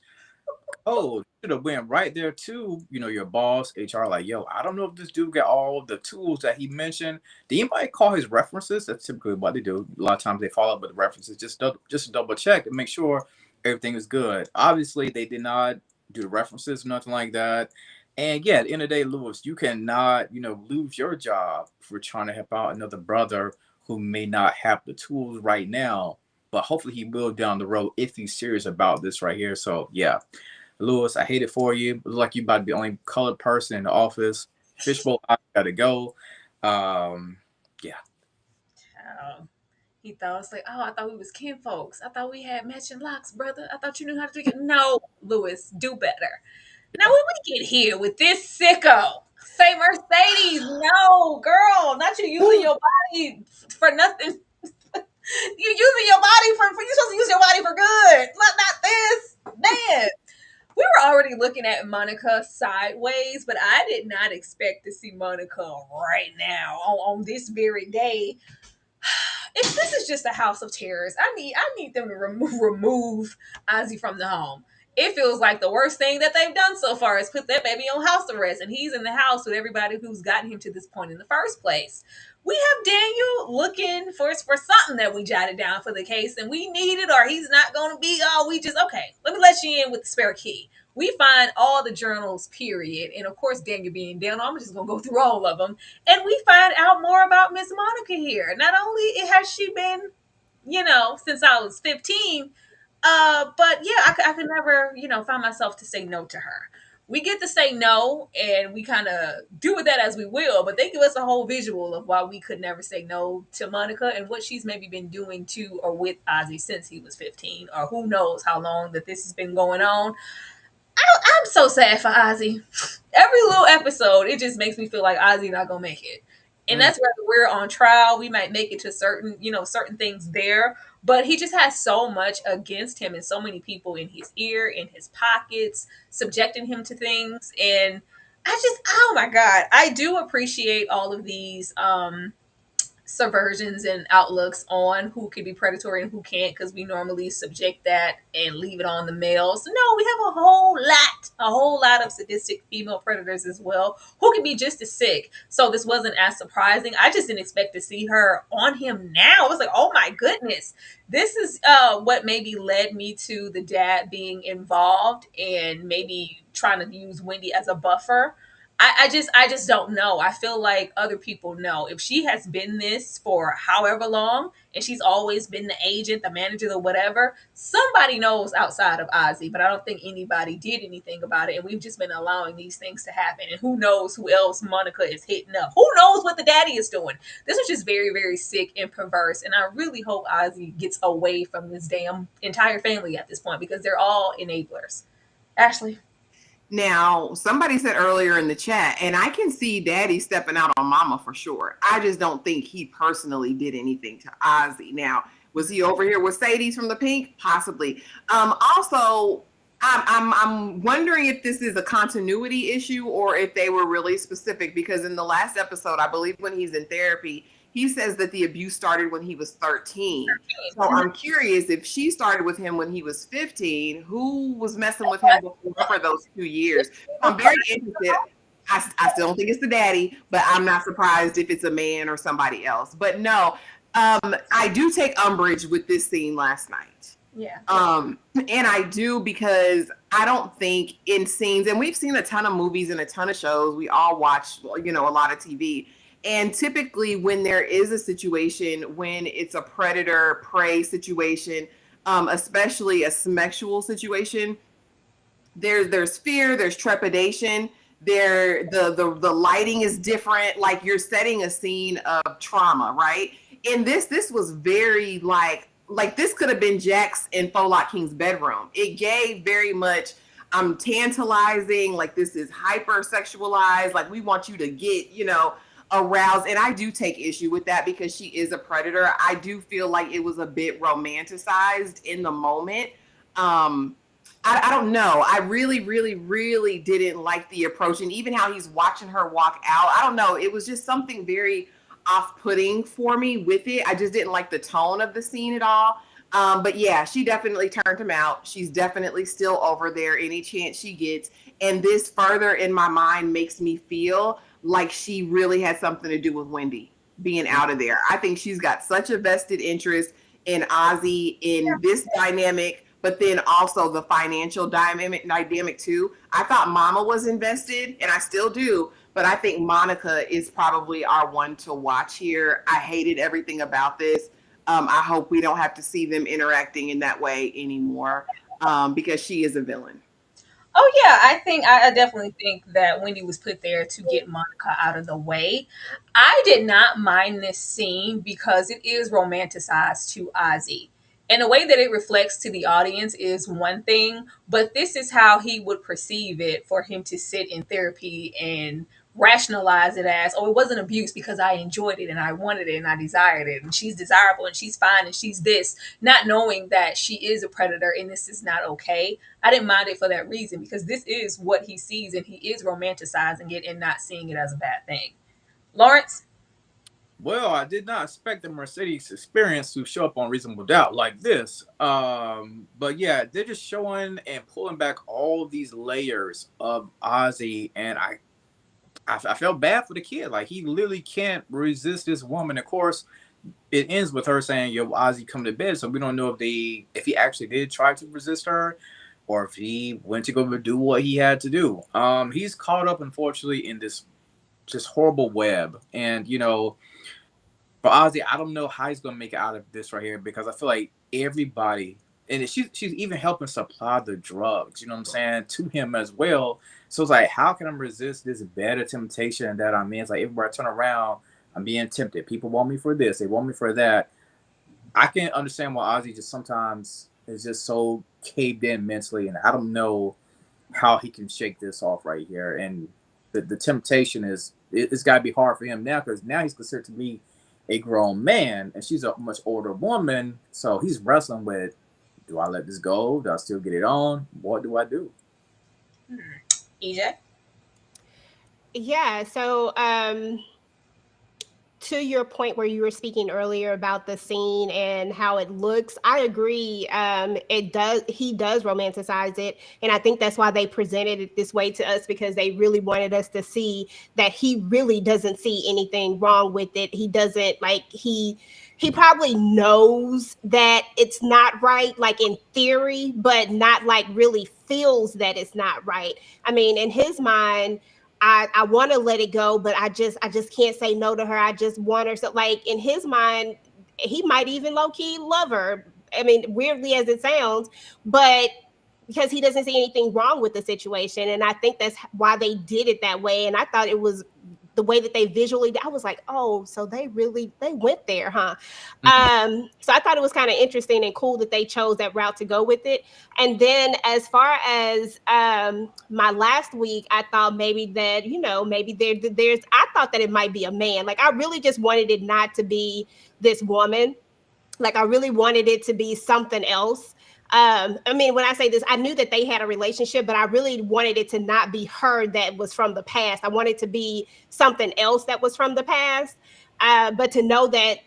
Speaker 4: code, should have went right there to, you know, your boss, HR, like, yo, I don't know if this dude got all the tools that he mentioned. Did anybody call his references? That's typically what they do. A lot of times they follow up with the references, just to double check and make sure everything is good. Obviously, they did not do the references, nothing like that. And yeah, at the end of the day, Lewis, you cannot, you know, lose your job for trying to help out another brother who may not have the tools right now, but hopefully he will down the road if he's serious about this right here. So yeah, Lewis, I hate it for you. It looks like you about to be the only colored person in the office. Fishbowl, I gotta go. Yeah.
Speaker 3: He thought it's like, oh, I thought we was kin folks. I thought we had matching locks, brother. I thought you knew how to do it. No, Lewis, do better. Now, when we get here with this sicko, say Mercedes, no, girl, not you using your body for nothing. You're using your body for you're supposed to use your body for good. Not this. Man. We were already looking at Monica sideways, but I did not expect to see Monica right now on this very day. If this is just a house of terrors, I need them to remove Ozzy from the home. It feels like the worst thing that they've done so far is put that baby on house arrest, and he's in the house with everybody who's gotten him to this point in the first place. We have Daniel looking for something that we jotted down for the case, and we need it, or he's not going to be. Oh, we just okay. Let me let you in with the spare key. We find all the journals, period, and of course Daniel being down. I'm just gonna go through all of them, and we find out more about Miss Monica here. Not only has she been, you know, since I was 15. But yeah, I could never, you know, find myself to say no to her. We get to say no, and we kind of do with that as we will, but they give us a whole visual of why we could never say no to Monica and what she's maybe been doing to or with Ozzy since he was 15, or who knows how long that this has been going on. I'm so sad for Ozzy. Every little episode, it just makes me feel like Ozzy not gonna make it. And that's whether we're on trial, we might make it to certain things there. But he just has so much against him and so many people in his ear, in his pockets, subjecting him to things. And oh my God, I do appreciate all of these subversions and outlooks on who can be predatory and who can't, because we normally subject that and leave it on the males. No, we have a whole lot of sadistic female predators as well who can be just as sick. So this wasn't as surprising. I just didn't expect to see her on him now. I was like, oh my goodness. This is what maybe led me to the dad being involved and maybe trying to use Wendy as a buffer. I just don't know. I feel like other people know. If she has been this for however long, and she's always been the agent, the manager, the whatever, somebody knows outside of Ozzy, but I don't think anybody did anything about it. And we've just been allowing these things to happen. And who knows who else Monica is hitting up? Who knows what the daddy is doing? This is just very, very sick and perverse. And I really hope Ozzy gets away from this damn entire family at this point, because they're all enablers. Ashley?
Speaker 5: Now, somebody said earlier in the chat, and I can see Daddy stepping out on Mama for sure. I just don't think he personally did anything to Ozzy. Now, was he over here with Sadie's from the Pink? Possibly. Also, I'm wondering if this is a continuity issue or if they were really specific, because in the last episode, I believe when he's in therapy, he says that the abuse started when he was 13. So I'm curious, if she started with him when he was 15, who was messing with him before for those 2 years? I'm very interested. I still don't think it's the daddy, but I'm not surprised if it's a man or somebody else. But no, I do take umbrage with this scene last night.
Speaker 3: Yeah.
Speaker 5: And I do, because I don't think in scenes, and we've seen a ton of movies and a ton of shows. We all watch, a lot of TV. And typically when there is a situation, when it's a predator prey situation, especially a sexual situation, there's fear, there's trepidation, the lighting is different, like you're setting a scene of trauma, right? And this was very like this could have been Jax and Folak King's bedroom. It gave very much tantalizing, like this is hyper sexualized, like we want you to get aroused. And I do take issue with that, because she is a predator. I do feel like it was a bit romanticized in the moment. I don't know. I really, really, really didn't like the approach, and even how he's watching her walk out. I don't know. It was just something very off-putting for me with it. I just didn't like the tone of the scene at all. But yeah, she definitely turned him out. She's definitely still over there any chance she gets. And this further in my mind makes me feel like she really had something to do with Wendy being out of there. I think she's got such a vested interest in Ozzy, in this dynamic, but then also the financial dynamic too. I thought Mama was invested, and I still do, but I think Monica is probably our one to watch here. I hated everything about this. I hope we don't have to see them interacting in that way anymore, because she is a villain.
Speaker 3: Oh yeah, I definitely think that Wendy was put there to get Monica out of the way. I did not mind this scene because it is romanticized to Ozzy. And the way that it reflects to the audience is one thing, but this is how he would perceive it, for him to sit in therapy and rationalize it as, oh, it wasn't abuse because I enjoyed it and I wanted it and I desired it, and she's desirable and she's fine and she's this, not knowing that she is a predator and this is not okay. I didn't mind it for that reason, because this is what he sees, and he is romanticizing it and not seeing it as a bad thing. Lawrence?
Speaker 4: Well, I did not expect the Mercedes experience to show up on Reasonable Doubt like this. But yeah, they're just showing and pulling back all these layers of Ozzy, and I felt bad for the kid. Like, he literally can't resist this woman. Of course, it ends with her saying, "Yo, Ozzy, come to bed." So we don't know if he actually did try to resist her, or if he went to go do what he had to do. He's caught up, unfortunately, in this just horrible web, and for Ozzy, I don't know how he's gonna make it out of this right here, because I feel like everybody, and she's even helping supply the drugs, you know what I'm saying, to him as well. So it's like, how can I resist this better temptation that I'm in? It's like, everywhere I turn around, I'm being tempted. People want me for this, they want me for that. I can understand why Ozzy just sometimes is just so caved in mentally, and I don't know how he can shake this off right here. And the temptation it's got to be hard for him now, because now he's considered to be a grown man and she's a much older woman. So he's wrestling with, do I let this go? Do I still get it on? What do I do?
Speaker 3: EJ?
Speaker 6: Yeah, so to your point where you were speaking earlier about the scene and how it looks, I agree. He does romanticize it, and I think that's why they presented it this way to us, because they really wanted us to see that he really doesn't see anything wrong with it. He doesn't, like, he probably knows that it's not right, like in theory, but not like really feels that it's not right. I mean, in his mind, I want to let it go, but I just can't say no to her. I just want her. So, like, in his mind, he might even low key love her. I mean, weirdly as it sounds, but because he doesn't see anything wrong with the situation. And I think that's why they did it that way. And I thought it was the way that they visually, I was like, oh, so they went there, huh? Mm-hmm. So I thought it was kind of interesting and cool that they chose that route to go with it. And then as far as my last week, I thought maybe that, maybe I thought that it might be a man. Like, I really just wanted it not to be this woman. Like, I really wanted it to be something else. I mean, when I say this, I knew that they had a relationship, but I really wanted it to not be her that was from the past. I wanted it to be something else that was from the past. But to know that,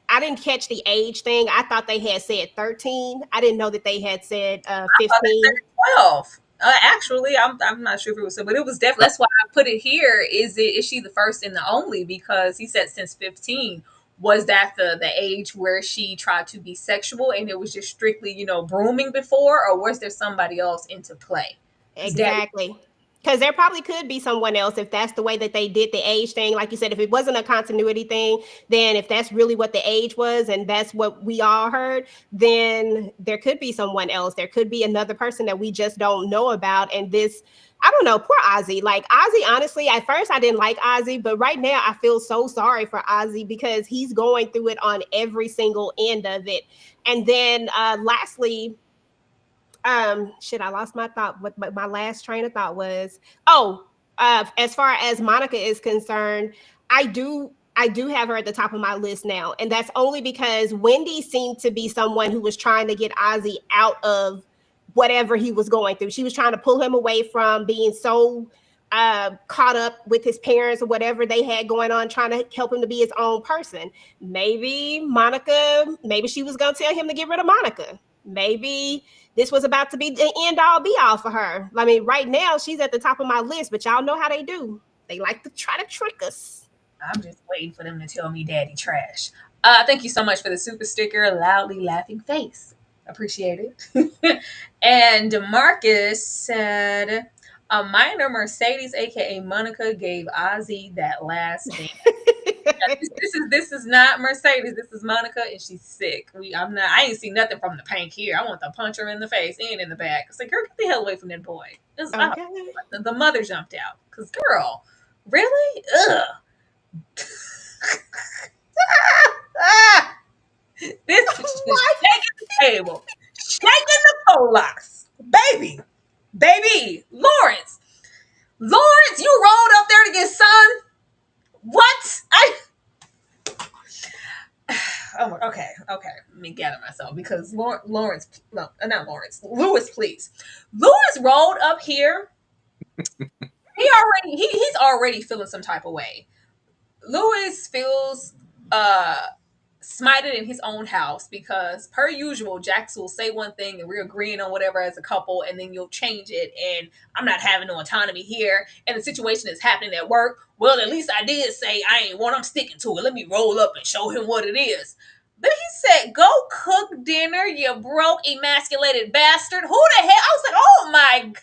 Speaker 6: I didn't catch the age thing. I thought they had said 13. I didn't know that they had said
Speaker 3: I thought they
Speaker 6: 15.
Speaker 3: said 12. Actually, I'm not sure if it was, but it was definitely. That's why I put it here. Is she the first and the only? Because he said since 15. Was that the age where she tried to be sexual and it was just strictly, brooming before, or was there somebody else into play? Because Daddy,
Speaker 6: Exactly. Because there probably could be someone else if that's the way that they did the age thing. Like you said, if it wasn't a continuity thing, then if that's really what the age was and that's what we all heard, then there could be someone else. There could be another person that we just don't know about. And this, I don't know, poor Ozzy. Like Ozzy, honestly, at first I didn't like Ozzy, but right now I feel so sorry for Ozzy because he's going through it on every single end of it. And then lastly, shit, I lost my thought. What my last train of thought was, as far as Monica is concerned, I do have her at the top of my list now, and that's only because Wendy seemed to be someone who was trying to get Ozzy out of whatever he was going through. She was trying to pull him away from being so caught up with his parents or whatever they had going on, trying to help him to be his own person. Maybe she was going to tell him to get rid of Monica. Maybe this was about to be the end all be all for her. I mean, right now she's at the top of my list, but y'all know how they do. They like to try to trick us.
Speaker 3: I'm just waiting for them to tell me Daddy trash. Thank you so much for the super sticker, loudly laughing face. Appreciate it. And Marcus said, a minor Mercedes, aka Monica, gave Ozzy that last dance. This is not Mercedes. This is Monica, and she's sick. I ain't see nothing from the pank here. I want to punch her in the face and in the back. It's like, girl, get the hell away from that boy.
Speaker 6: Okay.
Speaker 3: The mother jumped out. Cause girl, really? Ugh. This is just shaking the table, shaking the Polacks, baby, Lawrence, you rolled up there to get son. What? Okay. Let me gather myself because Lawrence, no, not Lawrence, Lewis, please. Lewis rolled up here. He's already feeling some type of way. Lewis feels smited in his own house because per usual Jax will say one thing and we're agreeing on whatever as a couple and then you'll change it and I'm not having no autonomy here and the situation is happening at work. Well, at least I did say I ain't what I'm sticking to it. Let me roll up and show him what it is. But he said, go cook dinner, you broke, emasculated bastard. Who the hell? I was like, oh my God.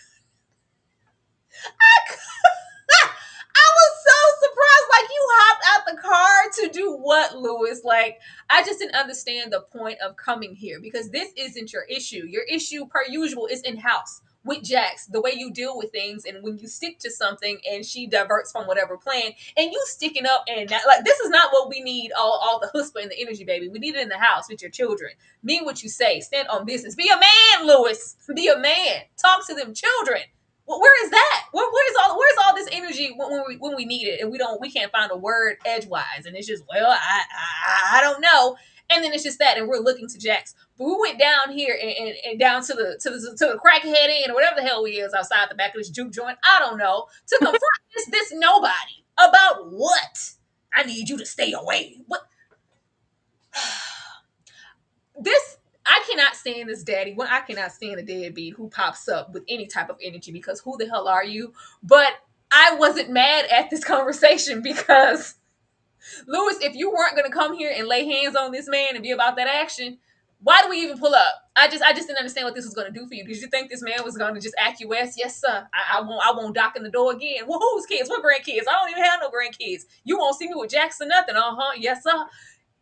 Speaker 3: I was so surprised. Like, you hopped out the car to do what, Lewis? Like, I just didn't understand the point of coming here because this isn't your issue. Your issue, per usual, is in house with Jax, the way you deal with things. And when you stick to something and she diverts from whatever plan and you sticking up and that, like, this is not what we need, all the chutzpah and the energy, baby. We need it in the house with your children. Mean what you say. Stand on business. Be a man, Lewis. Be a man. Talk to them children. Well, where is that? Where's all this energy when we need it and we can't find a word edgewise and it's just I don't know and then it's just that and we're looking to Jax. But we went down here and down to the crackhead inn or whatever the hell we is outside the back of this juke joint. I don't know to confront this nobody about what. I need you to stay away. What this. I cannot stand this daddy. I cannot stand a deadbeat who pops up with any type of energy because who the hell are you? But I wasn't mad at this conversation because Lewis, if you weren't going to come here and lay hands on this man and be about that action, why do we even pull up? I just didn't understand what this was going to do for you. Did you think this man was going to just acquiesce? Yes, sir. I won't knock in the door again. Well, whose kids? What grandkids? I don't even have no grandkids. You won't see me with Jackson nothing. Yes, sir.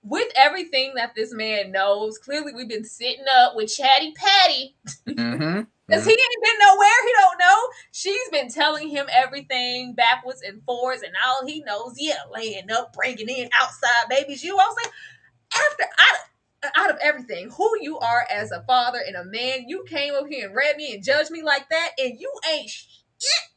Speaker 3: With everything that this man knows, clearly we've been sitting up with Chatty Patty.
Speaker 4: Mm-hmm.
Speaker 3: Because he ain't been nowhere. He don't know. She's been telling him everything backwards and forwards, and all he knows, laying up, bringing in outside babies. I was like, out of everything, who you are as a father and a man, you came up here and read me and judged me like that, and you ain't shit.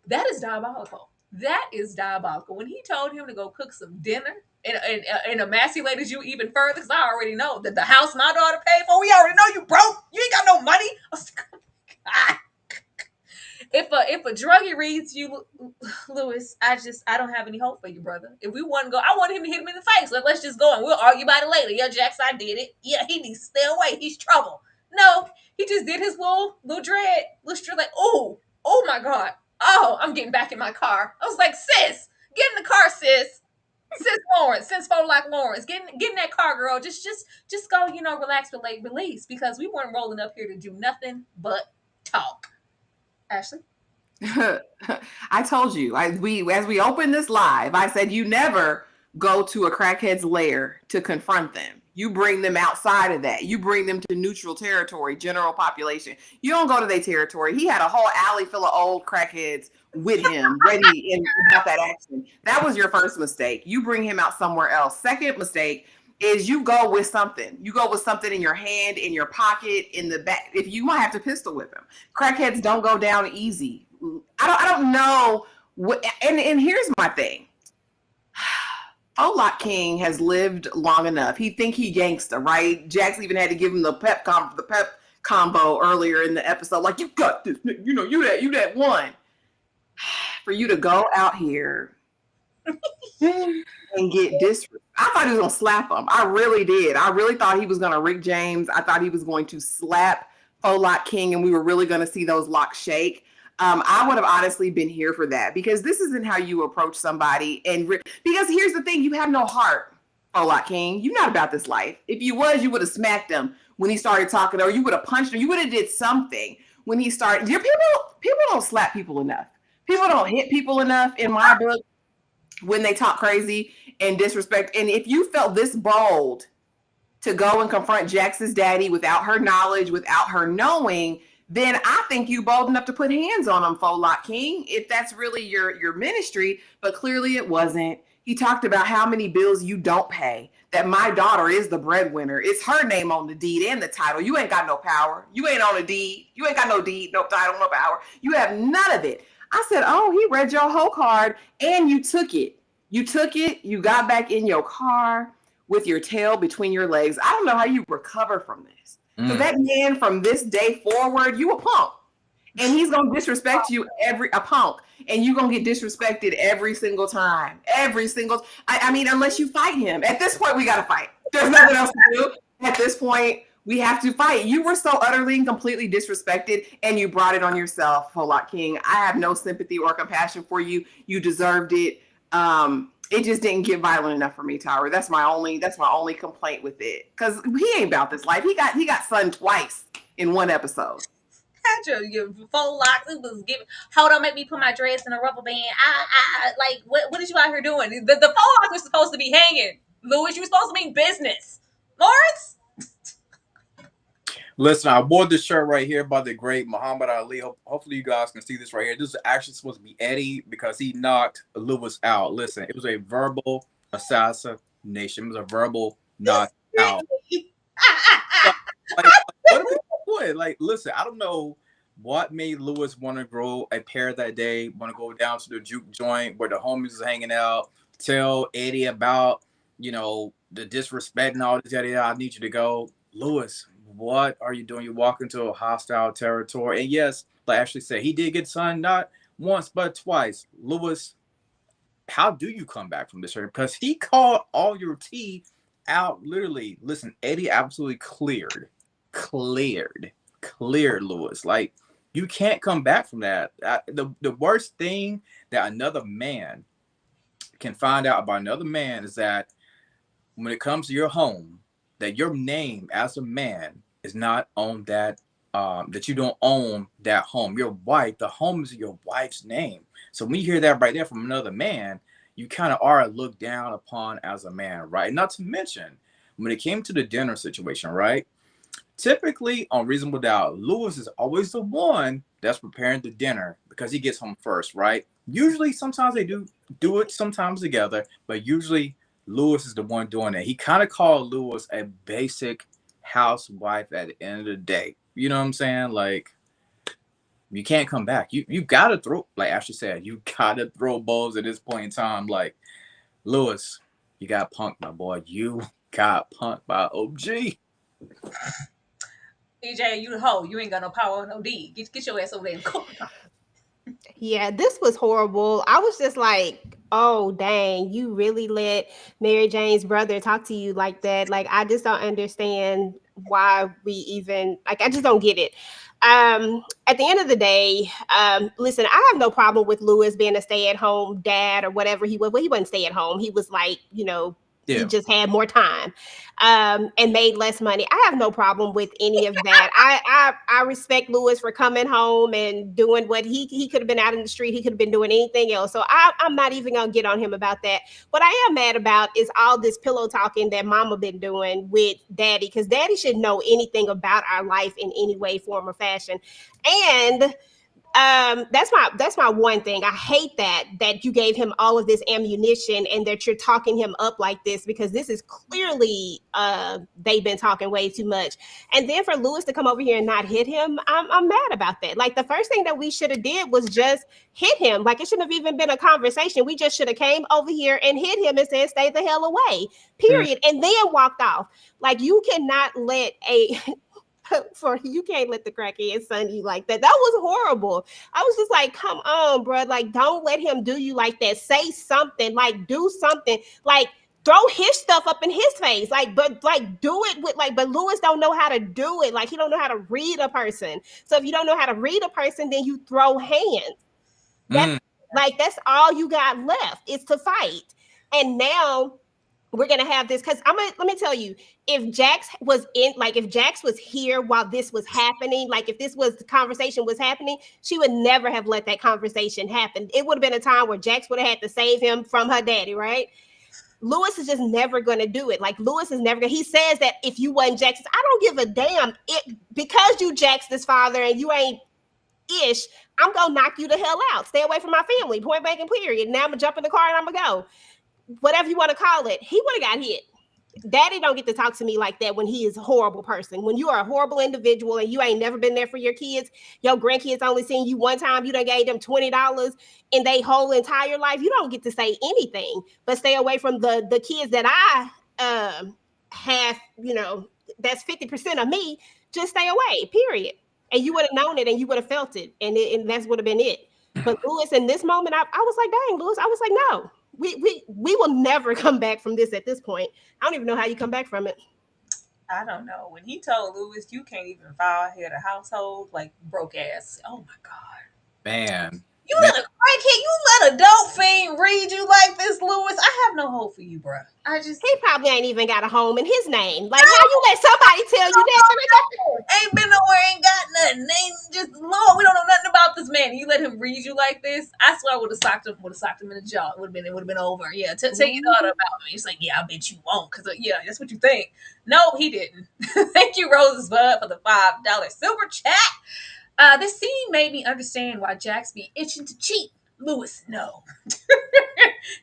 Speaker 3: That is diabolical. That is diabolical. When he told him to go cook some dinner and emasculated you even further, because I already know that the house my daughter paid for, we already know you broke. You ain't got no money. I was like, God. if a druggie reads you, Lewis, I don't have any hope for you, brother. If we want to go, I want him to hit him in the face. Like, let's just go and we'll argue about it later. Yeah, Jax, I did it. Yeah, he needs to stay away. He's trouble. No, he just did his little dread, like, oh my god. Oh, I'm getting back in my car. I was like, sis, get in the car, sis. Sis Lawrence, since like Lawrence, get in that car, girl. Just go, relax, release, because we weren't rolling up here to do nothing but talk. Ashley?
Speaker 5: I told you, as we opened this live, I said you never go to a crackhead's lair to confront them. You bring them outside of that. You bring them to neutral territory, general population. You don't go to their territory. He had a whole alley full of old crackheads with him, ready and about that action. That was your first mistake. You bring him out somewhere else. Second mistake is you go with something. You go with something in your hand, in your pocket, in the back. If you might have to pistol whip him. Crackheads don't go down easy. I don't know. And here's my thing. Olak King has lived long enough. He think he gangsta, right? Jax even had to give him the pep combo earlier in the episode. Like, you got this, you that one. For you to go out here and get disrespect. I thought he was gonna slap him. I really did. I really thought he was gonna Rick James. I thought he was going to slap Olak King, and we were really gonna see those locks shake. I would have honestly been here for that, because this isn't how you approach somebody. Because here's the thing, you have no heart, Olak King. You're not about this life. If you was, you would have smacked him when he started talking, or you would have punched him. You would have did something when he started. People don't slap people enough. People don't hit people enough in my book when they talk crazy and disrespect. And if you felt this bold to go and confront Jax's daddy without her knowledge, without her knowing, then I think you bold enough to put hands on him, Olak King, if that's really your ministry. But clearly it wasn't. He talked about how many bills you don't pay, that my daughter is the breadwinner. It's her name on the deed and the title. You ain't got no power. You ain't on a deed. You ain't got no deed, no title, no power. You have none of it. I said, oh, he read your whole card and you took it. You got back in your car with your tail between your legs. I don't know how you recover from this. So that man, from this day forward, you a punk. And he's going to disrespect you a punk. And you're going to get disrespected every single time. I mean, unless you fight him. At this point, we got to fight. There's nothing else to do. At this point, we have to fight. You were so utterly and completely disrespected, and you brought it on yourself, Olak King. I have no sympathy or compassion for you. You deserved it. It just didn't get violent enough for me, Tyra. That's my only complaint with it. Because he ain't about this life. He got sunned twice in one episode.
Speaker 3: Your full locks. It was giving. Hold on, make me put my dress in a rubber band. Like, what is you out here doing? The faux locks were supposed to be hanging. Louis, you were supposed to mean business. Lawrence?
Speaker 4: Listen, I wore this shirt right here by the great Muhammad Ali. Hopefully you guys can see this right here. This is actually supposed to be Eddie because he knocked Lewis out. Listen, it was a verbal assassination. It was a verbal knock out. Like, what are we doing? Like, listen, I don't know what made Lewis want to grow a pair that day, want to go down to the juke joint where the homies is hanging out, tell Eddie about, the disrespect and all this, yada, I need you to go. Lewis, what are you doing? You walk into a hostile territory. And yes, like Ashley said, he did get sunned not once, but twice. Lewis, how do you come back from this? Because he called all your tea out, literally. Listen, Eddie absolutely cleared Lewis. Like, you can't come back from that. The worst thing that another man can find out about another man is that when it comes to your home, that your name as a man is not on that, that you don't own that home. Your wife, the home is your wife's name. So when you hear that right there from another man, you kind of are looked down upon as a man, right? Not to mention, when it came to the dinner situation, right? Typically, on Reasonable Doubt, Lewis is always the one that's preparing the dinner because he gets home first, right? Usually, sometimes they do it sometimes together, but usually Lewis is the one doing it. He kind of called Lewis a basic housewife at the end of the day. You know what I'm saying? Like, you can't come back. You got to throw, like Ashley said, you got to throw balls at this point in time. Like, Lewis, you got punked, my boy. You got punked by OG.
Speaker 3: EJ, you the hoe. You ain't got no power or no D. Get your ass over there and cook.
Speaker 6: Yeah, this was horrible. I was just like, oh, dang, you really let Mary Jane's brother talk to you like that. Like, I just don't understand why we even, like, I just don't get it. At the end of the day, listen, I have no problem with Lewis being a stay-at-home dad or whatever he was. Well, he wasn't stay at home. He was like, he
Speaker 4: Yeah.
Speaker 6: just had more time and made less money. I have no problem with any of that. I respect Lewis for coming home and doing what he could have been out in the street. He could have been doing anything else. So I'm not even gonna get on him about that. What I am mad about is all this pillow talking that Mama been doing with Daddy, because Daddy should know anything about our life in any way, form, or fashion. And that's my one thing. I hate that you gave him all of this ammunition and that you're talking him up like this, because this is clearly they've been talking way too much. And then for Lewis to come over here and not hit him, I'm mad about that. Like, the first thing that we should have did was just hit him. Like, it shouldn't have even been a conversation. We just should have came over here and hit him and said, stay the hell away, period, and then walked off. Like, you cannot let a you can't let the crackhead son you like that. That was horrible. I was just like, come on, bro. Like, don't let him do you like that. Say something. Like, do something. Like, throw his stuff up in his face. Like, but like, do it with like, but Lewis don't know how to do it. Like, he don't know how to read a person. So if you don't know how to read a person, then you throw hands. That's like, that's all you got left is to fight. And now we're gonna have this, because let me tell you, if Jax was here while this was happening, like if the conversation was happening, she would never have let that conversation happen. It would have been a time where Jax would have had to save him from her daddy, right? Lewis is just never going to do it. Like, Lewis is never going to, he says that if you wasn't Jax's, I don't give a damn. Because you Jax's father and you ain't ish, I'm going to knock you the hell out. Stay away from my family, point blank and period. Now I'm going to jump in the car and I'm going to go. Whatever you want to call it. He would have got hit. Daddy don't get to talk to me like that when he is a horrible person. When you are a horrible individual and you ain't never been there for your kids, your grandkids only seen you one time, you done gave them $20 in their whole entire life, you don't get to say anything. But stay away from the kids that I have, that's 50% of me. Just stay away, period. And you would have known it and you would have felt it. And that's would have been it. But Lewis, in this moment, I was like, dang, Lewis, I was like, no. We will never come back from this at this point. I don't even know how you come back from it.
Speaker 3: I don't know. When he told Lewis, you can't even file head of household, like, broke ass. Oh my God.
Speaker 4: Man.
Speaker 3: You let a crackhead, you let a dope fiend read you like this, Lewis. I have no hope for you, bro.
Speaker 6: He probably ain't even got a home in his name. Like, how you let somebody tell you that?
Speaker 3: Ain't been nowhere, ain't got nothing. Ain't just, Lord, we don't know nothing about this man. You let him read you like this. I swear I would have socked him in the jaw. It would have been over. Yeah, tell your daughter about me. It's like, yeah, I bet you won't, because yeah, that's what you think. No, he didn't. Thank you, Rosebud, for the $5 super chat. This scene made me understand why Jax be itching to cheat. Lewis, no.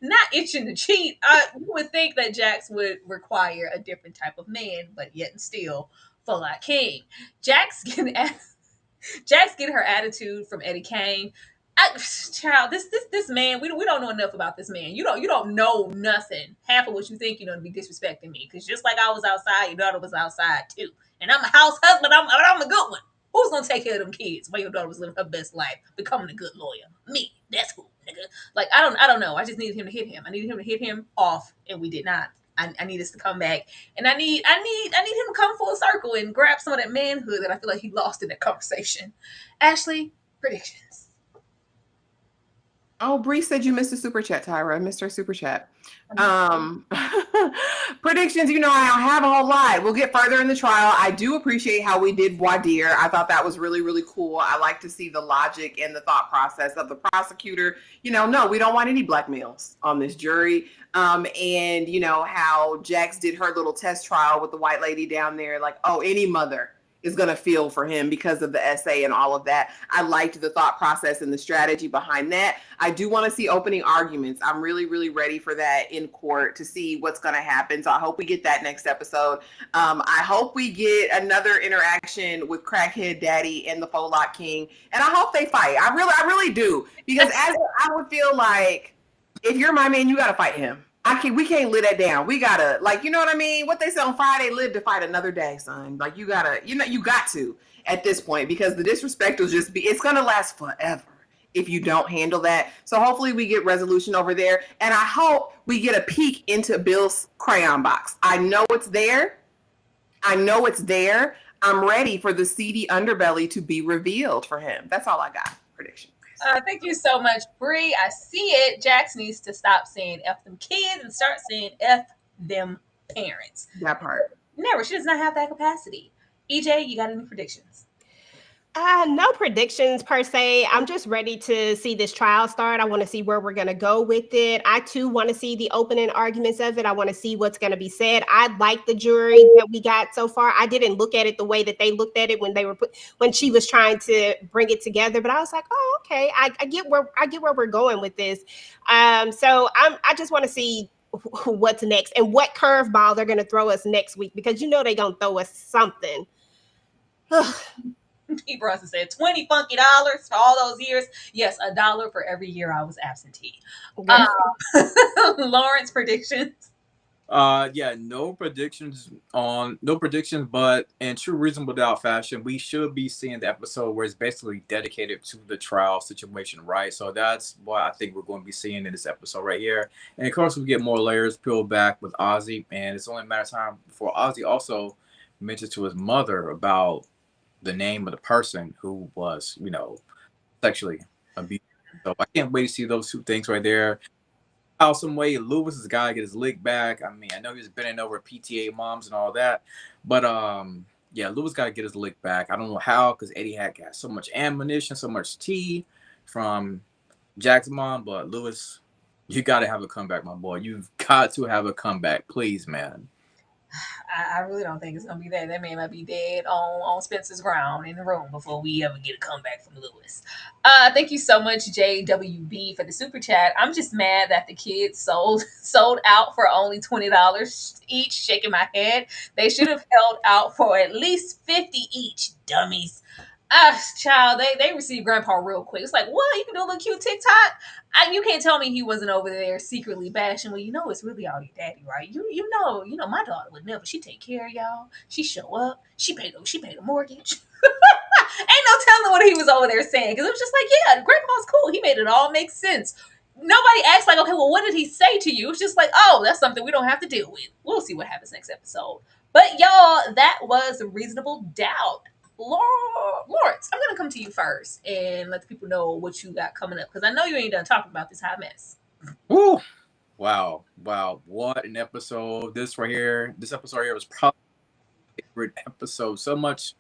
Speaker 3: Not itching to cheat. You would think that Jax would require a different type of man, but yet and still, for like King. Jax get her attitude from Eddie Kane. Child, this man, we don't know enough about this man. You don't know nothing. Half of what you think, to be disrespecting me. Because just like I was outside, your daughter was outside too. And I'm a house husband. I'm a good one. Who's gonna take care of them kids while your daughter was living her best life, becoming a good lawyer? Me. That's who, nigga. Like, I don't know. I just needed him to hit him. I needed him to hit him off, and we did not. I need us to come back, and I need him to come full circle and grab some of that manhood that I feel like he lost in that conversation. Ashley, predictions.
Speaker 5: Oh, Bree said you missed a super chat, Tyra. I missed her super chat. Predictions, I don't have a whole lot. We'll get further in the trial. I do appreciate how we did voir dire. I thought that was really, really cool. I like to see the logic and the thought process of the prosecutor. No, we don't want any blackmails on this jury. And how Jax did her little test trial with the white lady down there, like, oh, any mother is going to feel for him because of the essay and all of that. I liked the thought process and the strategy behind that. I do want to see opening arguments. I'm really, really ready for that in court to see what's going to happen. So I hope we get that next episode. I hope we get another interaction with Crackhead Daddy and the Faux King. And I hope they fight. I really do. Because as I would feel like, if you're my man, you got to fight him. We can't live that down. We gotta, like, you know what I mean? What they say on Friday, live to fight another day, son. Like, you got to at this point, because the disrespect will just it's gonna last forever. if you don't handle that. So hopefully we get resolution over there. And I hope we get a peek into Bill's crayon box. I know it's there. I'm ready for the seedy underbelly to be revealed for him. That's all I got. Prediction.
Speaker 3: Thank you so much, Bree. I see it. Jax needs to stop saying F them kids and start saying F them parents.
Speaker 5: That part.
Speaker 3: Never. She does not have that capacity. EJ, you got any predictions?
Speaker 6: No predictions per se. I'm just ready to see this trial start. I want to see where we're going to go with it. I too want to see the opening arguments of it. I want to see what's going to be said. I like the jury that we got so far. I didn't look at it the way that they looked at it when she was trying to bring it together. But I was like, oh, okay. I get where we're going with this. So I just want to see what's next and what curveball they're going to throw us next week, because they're going to throw us something.
Speaker 3: P. Bronson said $20 funky for all those years. Yes, $1 for every year I was absentee. Lawrence, predictions?
Speaker 4: Yeah, no predictions, but in true Reasonable Doubt fashion, we should be seeing the episode where it's basically dedicated to the trial situation, right? So that's what I think we're going to be seeing in this episode right here. And of course, we get more layers peeled back with Ozzy, and it's only a matter of time before Ozzy also mentions to his mother about the name of the person who was, sexually abused. So I can't wait to see those two things right there. How some way Lewis has got to get his lick back. I mean, I know he's bending over PTA moms and all that, but yeah, Lewis got to get his lick back. I don't know how, because Eddie had got so much ammunition, so much tea from Jack's mom, but Lewis, you got to have a comeback, my boy. You've got to have a comeback, please, man.
Speaker 3: I really don't think it's gonna be that. That man might be dead on Spencer's ground in the room before we ever get a comeback from Lewis. Thank you so much, JWB, for the super chat. I'm just mad that the kids sold out for only $20 each. Shaking my head. They should have held out for at least $50 each. Dummies. Child, they received grandpa real quick. It's like, what? You can do a little cute TikTok? You can't tell me he wasn't over there secretly bashing. Well, it's really all your daddy, right? You know, my daughter would never. She take care of y'all. She show up. She paid a mortgage. Ain't no telling what he was over there saying, because it was just like, yeah, grandpa's cool. He made it all make sense. Nobody asked like, okay, well, what did he say to you? It's just like, oh, that's something we don't have to deal with. We'll see what happens next episode. But y'all, that was Reasonable Doubt. Lawrence, I'm gonna come to you first and let the people know what you got coming up, because I know you ain't done talking about this hot mess.
Speaker 4: Ooh, wow, what an episode! This episode right here was probably my favorite episode. So much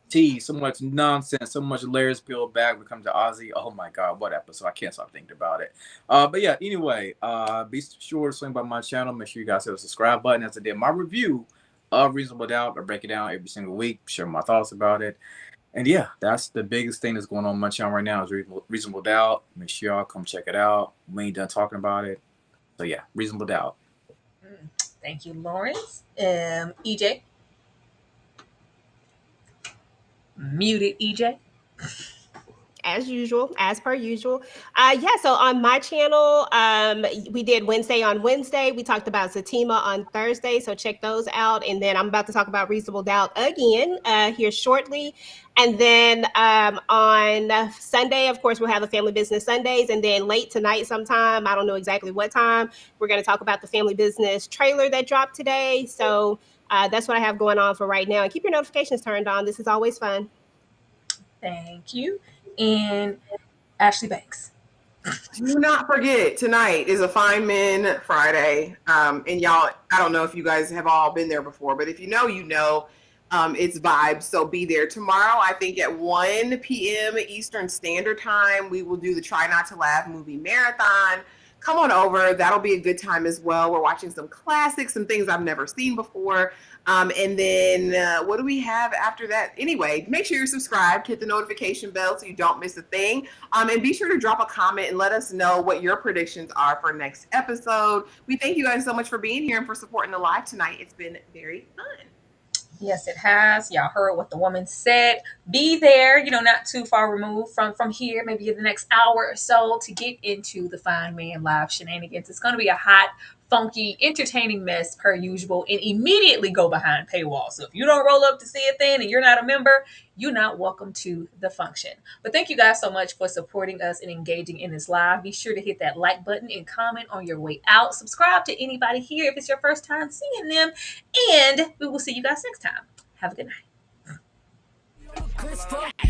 Speaker 4: tea, so much nonsense, so much layers peeled back when it comes to Ozzy. Oh my God, what episode! I can't stop thinking about it. But yeah, anyway, be sure to swing by my channel. Make sure you guys hit the subscribe button. As I did my review of Reasonable Doubt, I break it down every single week, share my thoughts about it. And yeah, that's the biggest thing that's going on my channel right now is Reasonable Doubt. Make sure y'all come check it out. We ain't done talking about it. So yeah, Reasonable Doubt.
Speaker 3: Thank you, Lawrence. EJ. Muted EJ.
Speaker 6: As per usual. So on my channel, we did Wednesday on Wednesday. We talked about Zatima on Thursday, so check those out. And then I'm about to talk about Reasonable Doubt again here shortly. And then on Sunday, of course, we'll have the Family Business Sundays. And then late tonight sometime, I don't know exactly what time, we're going to talk about the Family Business trailer that dropped today. So that's what I have going on for right now. And keep your notifications turned on. This is always fun.
Speaker 3: Thank you. And Ashley Banks.
Speaker 5: Do not forget, tonight is a Fine Men Friday. And y'all, I don't know if you guys have all been there before, but if you know, it's vibes. So be there tomorrow. I think at 1 p.m. Eastern Standard Time, we will do the Try Not to Laugh movie marathon. Come on over. That'll be a good time as well. We're watching some classics, some things I've never seen before. And then what do we have after that? Anyway, make sure you're subscribed, hit the notification bell so you don't miss a thing. And be sure to drop a comment and let us know what your predictions are for next episode. We thank you guys so much for being here and for supporting the live tonight. It's been very fun.
Speaker 3: Yes, it has. Y'all heard what the woman said. be there, not too far removed from here, maybe in the next hour or so, to get into the Pfirman live shenanigans. It's going to be a hot, funky, entertaining mess per usual, and immediately go behind paywall. So if you don't roll up to see it then and you're not a member, you're not welcome to the function. But thank you guys so much for supporting us and engaging in this live. Be sure to hit that like button and comment on your way out. Subscribe to anybody here if it's your first time seeing them, and we will see you guys next time. Have a good night.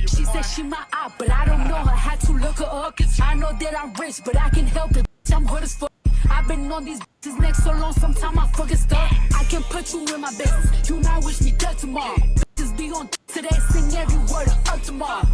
Speaker 1: She said she my op, but I don't know her. Had to look her up. I know that I'm rich, but I can help it. I'm good as fuck. I've been on these bitches neck so long, sometimes I fucking stuck. I can put you in my business. You might wish me dead tomorrow. Bitches be on today, sing every word of up tomorrow.